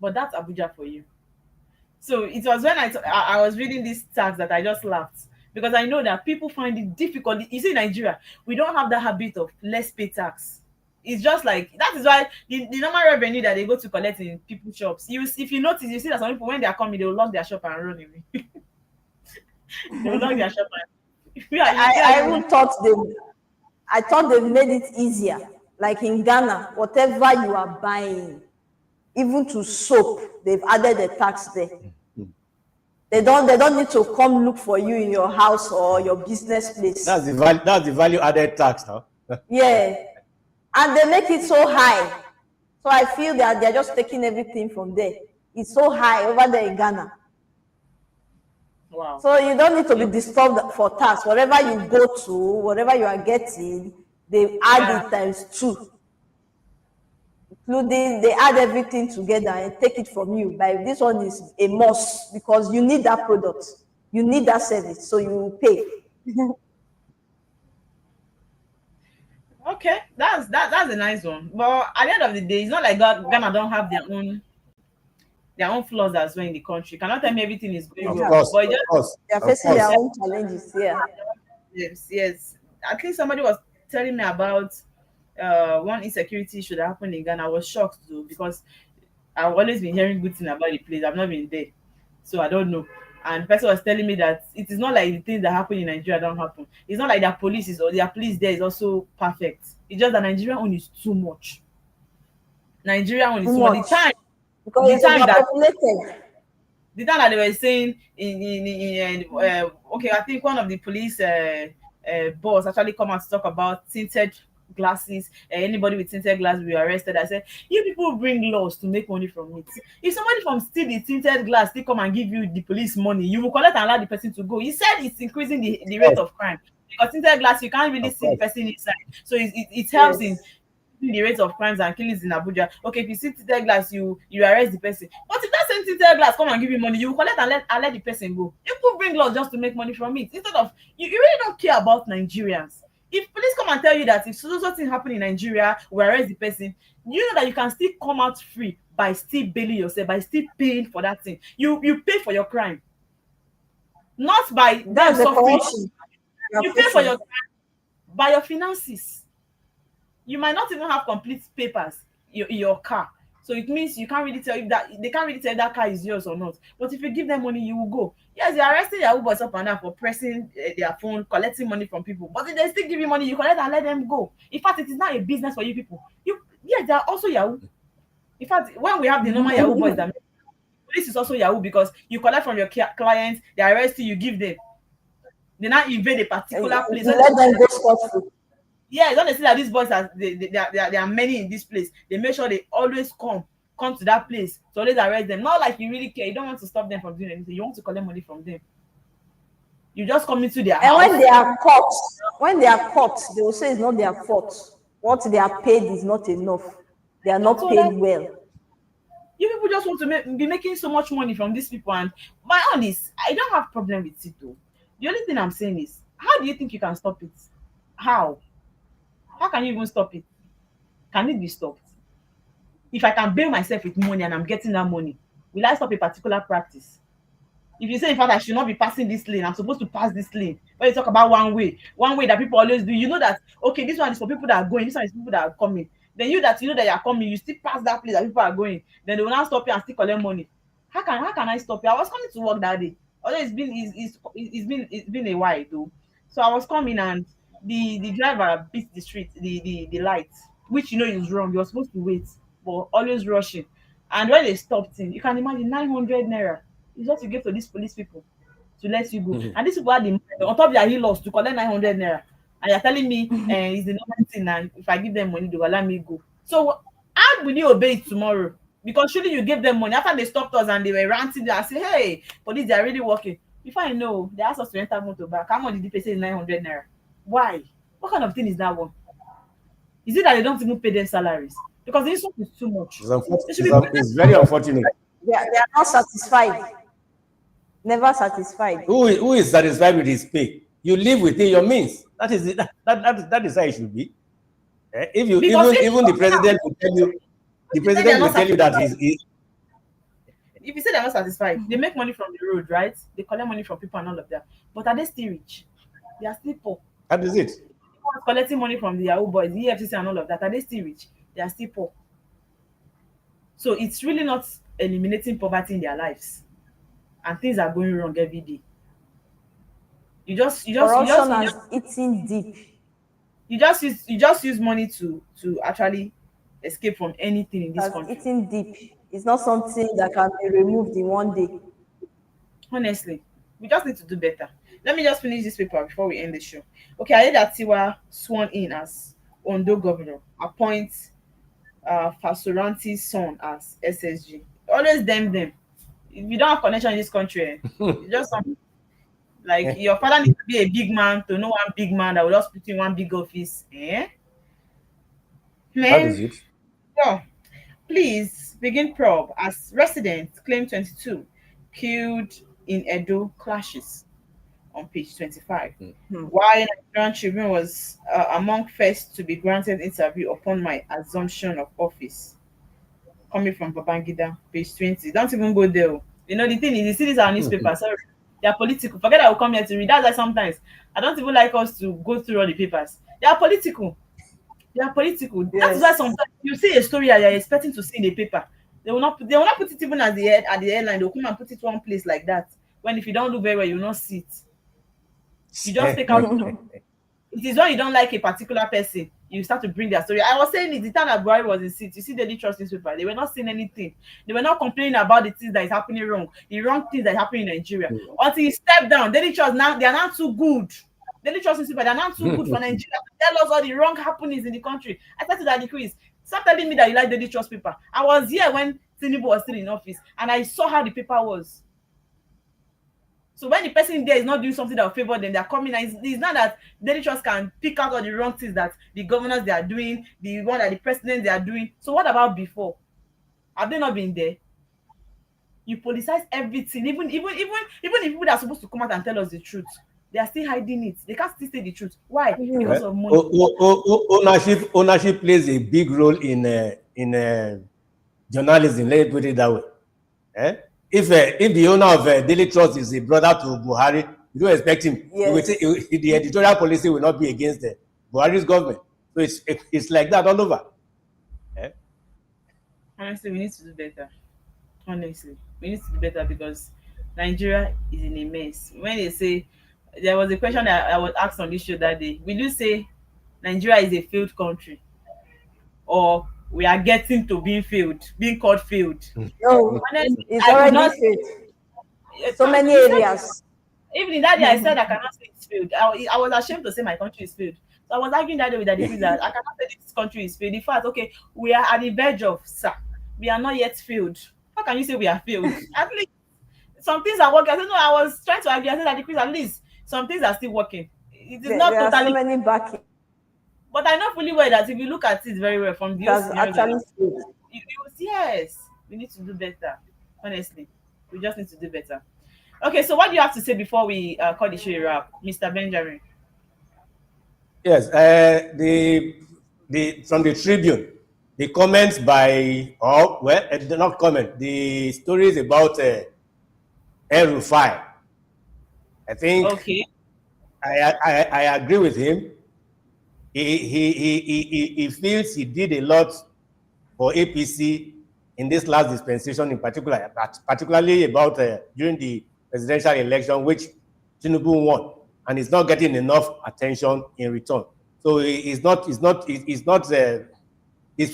But that's Abuja for you. So it was when I was reading this tax that I just laughed, because I know that people find it difficult. You see, in Nigeria, we don't have the habit of let's pay tax. It's just like, that is why the normal revenue that they go to collect in people's shops, if you notice, you see that some people, when they are coming, they will lock their shop and run away. They will lock their shop and I even thought I thought they've made it easier. Like in Ghana, whatever you are buying, even to soap, they've added a tax there. They don't need to come look for you in your house or your business place. That's the value added tax now. Yeah. And they make it so high. So I feel that they're just taking everything from there. It's so high over there in Ghana. Wow. So you don't need to be disturbed for tax. Whatever you go to, whatever you are getting, they add it times 2. Including, they add everything together and take it from you. But this one is a must because you need that product. You need that service. So you will pay. Okay, that's a nice one. But at the end of the day, it's not like Ghana don't have their own flaws as well in the country. Cannot tell me everything is going Of well. course, But of just course, They are of facing their course. own challenges. Yeah. yes. At least somebody was telling me about one insecurity issue that happened in Ghana. I was shocked though because I've always been hearing good things about the place. I've not been there, so I don't know. And the person was telling me that it is not like the things that happen in Nigeria don't happen. It's not like their police is or their police there is also perfect. It's just that Nigerian own is too much. Nigerian own is Too too much. much. Because The it's time that overpopulated. they were saying okay, I think one of the police boss actually come out to talk about tinted glasses. Anybody with tinted glasses will be arrested. I said, you people bring laws to make money from it. If somebody from steal the tinted glass, they come and give you the police money, you will collect and allow the person to go. He said it's increasing the rate of crime because tinted glass you can't really Of see the course. person inside, so it helps in Yes. the rate of crimes and killings in Abuja. Okay, if you see tinted glass, you arrest the person. But if that same tinted glass come and give you money, you collect and let the person go. People bring laws just to make money from it. Instead of you really don't care about Nigerians. If police come and tell you that if so thing happen in Nigeria, we arrest the person, you know that you can still come out free by still bailing yourself, by still paying for that thing. You pay for your crime, not by them That's the suffering. corruption you You are pay for facing. your crime by your finances. You might not even have complete papers in your car, so it means you can't really tell if that they can't really tell if that car is yours or not. But if you give them money, you will go. Yes, they're arresting Yahoo boys up and down for pressing their phone, collecting money from people, but if they still give you money, you collect and let them go. In fact, it is not a business for you people. They are also Yahoo. In fact, when we have the normal Yahoo boys, that police is also Yahoo because you collect from your clients, they arrest you, you give them, they now invade a And particular place. you let them go scot-free. Yeah, it's not see that these boys are there are many in this place. They make sure they always come to that place to always arrest them. Not like you really care. You don't want to stop them from doing anything. You want to collect money from them. You just come into their And house. when they are caught, they will say it's not their fault. What they are paid is not enough. They are not So paid that well. you people just want to be making so much money from these people. And my honest, I don't have problem with it though. The only thing I'm saying is, how do you think you can stop it? How? How can you even stop it? Can it be stopped? If I can bail myself with money and I'm getting that money, will I stop a particular practice? If you say, in fact, I should not be passing this lane, I'm supposed to pass this lane. When you talk about one way that people always do, you know that, okay, this one is for people that are going, this one is for people that are coming. Then you know that you are coming, you still pass that place that people are going. Then they will now stop you and still collect money. How can I stop you? I was coming to work that day. Although it's been a while though. So I was coming and the driver beat the street, the light, which you know is wrong. You're supposed to wait, but always rushing. And when they stopped him, you can imagine 900 naira is what you give to these police people to let you go. And these people had the money on top of their he-loss to collect 900 naira. And you're telling me it's the normal thing, and if I give them money, they will let me go. So how will you obey it tomorrow? Because surely you gave them money after they stopped us and they were ranting there and say, hey, police, they are really working. Before I know, they asked us to enter motor back. How much did the pay? Say 900 naira. Why? What kind of thing is that one? Is it that they don't even pay them salaries? Because this one is too much. They should be It's very unfortunate. They are not satisfied. Never satisfied. Who is satisfied with his pay? You live within your means. That is it. That is how it should be. If you Because even the president will tell you, that if you say they're not satisfied, they make money from the road, right? They collect money from people and all of that. But are they still rich? They are still poor. that is it. People are collecting money from the Yahoo boys, the EFCC and all of that. Are they still rich? They are still poor. So it's really not eliminating poverty in their lives. And things are going wrong every day. You just Corruption has eaten deep. You just use money to actually escape from anything in this That's country. eating deep. It's not something that can be removed in one day. Honestly, we just need to do better. Let me just finish this paper before we end the show. Okay, I heard that Tiwa sworn in as Ondo governor, appoints Fasuranti's son as SSG. Always them. If you don't have connection in this country, you just like your father needs to be a big man to know one big man that will just put you in one big office. That is Man, it. so please begin probe as residents claim 22 killed in Edo clashes on page 25. Why Nigerian Tribune was among first to be granted interview upon my assumption of office, coming from Babangida, page 20. Don't even go there. Oh. You know, the thing is, you see, these are newspapers. Sorry, they are political. Forget I will come here to read. That's why sometimes I don't even like us to go through all the papers. They are political. They are political. That is why Yes. sometimes you see a story that you're expecting to see in the paper. They will not put it even at the headline. They'll come and put it one place like that. When if you don't do very well, you will not see it. You just take out. It is when you don't like a particular person, you start to bring their story. I was saying it the time that Buhari was in seat. You see Daily Trust newspaper, they were not saying anything. They were not complaining about the things that is happening wrong, the wrong things that is happening in Nigeria. Until he stepped down, Daily Trust now they are not too good. Daily Trust newspaper, they are not too good for Nigeria to tell us all the wrong happenings in the country. I started that decrease. Stop telling me that you like Daily Trust paper. I was here when Tinubu was still in office, and I saw how the paper was. So when the person there is not doing something that will favor them, they are coming. And it's not that Daily Trust can pick out all the wrong things that the governors they are doing, the one that the presidents they are doing. So what about before? Have they not been there? You politicize everything, even the people that are supposed to come out and tell us the truth, they are still hiding it. They can't still say the truth. Why? Because Well, of money. ownership plays a big role in journalism. Let me put it that way. If the owner of Daily Trust is a brother to Buhari, you don't expect him. He will say, Yes. the editorial policy will not be against Buhari's government. So it's like that all over. Eh? Honestly, we need to do better. Honestly, we need to do better because Nigeria is in a mess. When they say there was a question that I was asked on this show that day, will you say Nigeria is a failed country or we are getting to being failed, being called failed? No, Honestly, it's I could already not. failed. So many You said areas. even in that day I said I cannot say it's failed. I was ashamed to say my country is failed. So I was arguing that day with the that I cannot say this country is failed. In fact, okay, we are at the verge of sir. We are not yet failed. How can you say we are failed? At least some things are working. I said no, I was trying to argue. I said that at least some things are still working. It is There not are so totally, many back. but I know fully well that if you look at it very well from It the has scenarios that actually failed. yes, we need to do better. Honestly, we just need to do better. Okay, so what do you have to say before we call the show a wrap, Mr. Benjamin? Yes, the from the Tribune, the comments by not comment, the stories about El Rufai. I think Okay, I agree with him. He feels he did a lot for APC in this last dispensation, in particular, particularly about during the presidential election, which Tinubu won, and he's not getting enough attention in return. So he's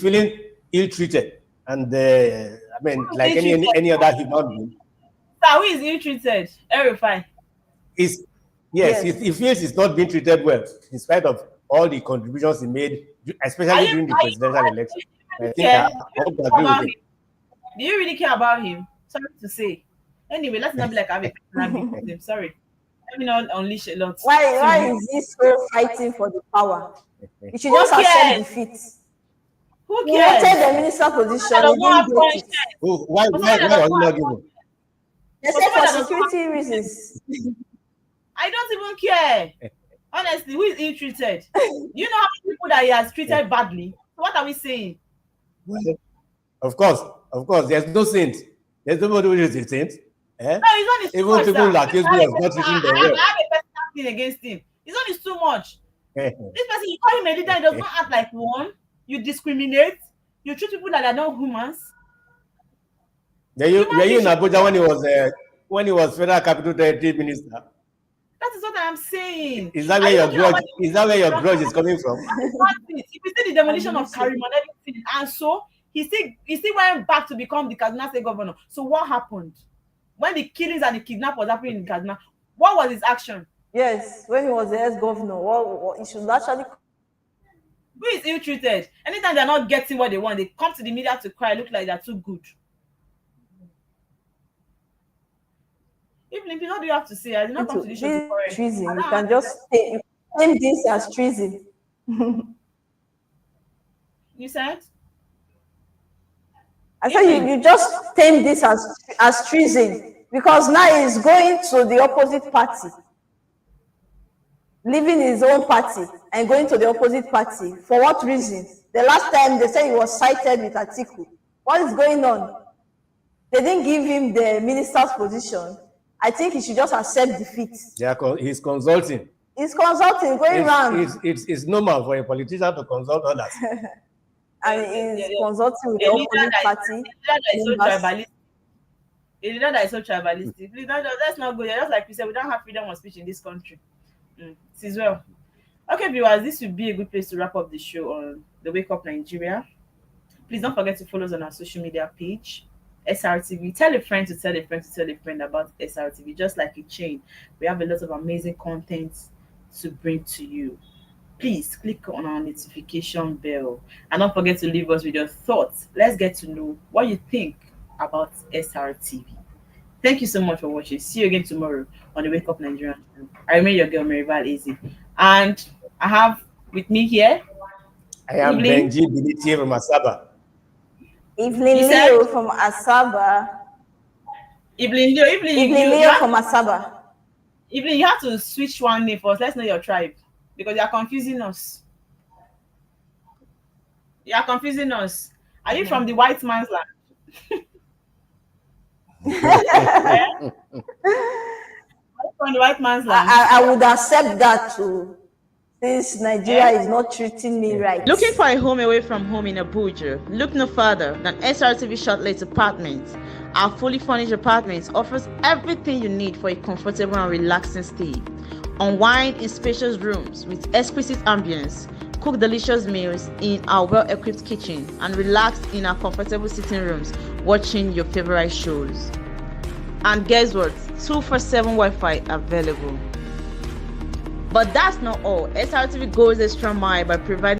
feeling ill-treated, and I mean, who is like ill treated? any other human being, Sir, who is ill treated? Fine. is yes, Yes. he feels he's not being treated well, in spite of all the contributions he made, especially during the presidential election. Do I you think care? I Do you hope really to care agree with about him. him? Do you really care about him? Sorry to say. Anyway, let's not be like I have a personal beef with him. Sorry. Let me not unleash a lot. Why So is he so fighting for the power? He should who just accept cares? defeat. Who He wanted cares? the minister For someone that position, he does not didn't have get it. conscience. Oh, For someone that why does was he not not have given? conscience. They For said someone for that does not have security conscience. reasons. I don't even care. Honestly, who is ill treated? Do you know how many people that he has treated badly? So what are we saying? Well, of course, there's no saint. There's nobody who is a saint. Eh? No, his own is too Even much, people sir. who accuse me of not treating them well. I have a personal thing against him. His own is too much. This person, you call him a leader, he does not act like one. You discriminate. You treat people that are not humans. Were Human you beings in should. Abuja when he was Federal Capital Territory Minister? That is what I am saying. Is that where your grudge? Is that where your grudge is coming from? If you see the demolition of Karim and everything, and so he still went back to become the Kaduna State governor. So what happened when the killings and the kidnap was happening in Kaduna? What was his action? Yes, when he was the ex-governor, what he should actually. Who is ill-treated? Anytime they're not getting what they want, they come to the media to cry, look like they're too good. Evelyn, what do you have to say? I did not come to this show to cry. Treason. You can just name this as treason. You said? I said you just name this as treason because now he's going to the opposite party, leaving his own party and going to the opposite party. For what reason? The last time they said he was cited with Atiku. What is going on? They didn't give him the minister's position. I think he should just accept defeat. Yeah, he's consulting. He's consulting, going around. It's normal for a politician to consult others. And he's consulting with the opposite party. A leader that is so tribalistic. Let's not go there. Just like we said, we don't have freedom of speech in this country. It is well. Okay, viewers, this would be a good place to wrap up the show on the Wake Up Nigeria. Please don't forget to follow us on our social media page, Srtv. Tell a friend to tell a friend to tell a friend about Srtv. Just like a chain, we have a lot of amazing content to bring to you. Please click on our notification bell and don't forget to leave us with your thoughts. Let's get to know what you think about Srtv. Thank you so much for watching. See you again tomorrow on the Wake Up Nigeria. I remain your girl, Marival Easy. And I have with me here, I am Evelyn. Benji Biliti from Asaba. Evelyn Leo from Asaba. Evelyn Leo from Asaba. Evelyn, you have to switch one name first. Let's know your tribe because you are confusing us. You are confusing us. Are you from the white man's land? From the white man's land. I would accept that too. Since Nigeria is not treating me right. Looking for a home away from home in Abuja? Look no further than Srtv Shortlet Apartments. Our fully furnished apartments offers everything you need for a comfortable and relaxing stay. Unwind in spacious rooms with exquisite ambience. Cook delicious meals in our well-equipped kitchen and relax in our comfortable sitting rooms watching your favorite shows. And guess what? 247 Wi-Fi available. But that's not all. Srtv goes extra mile by providing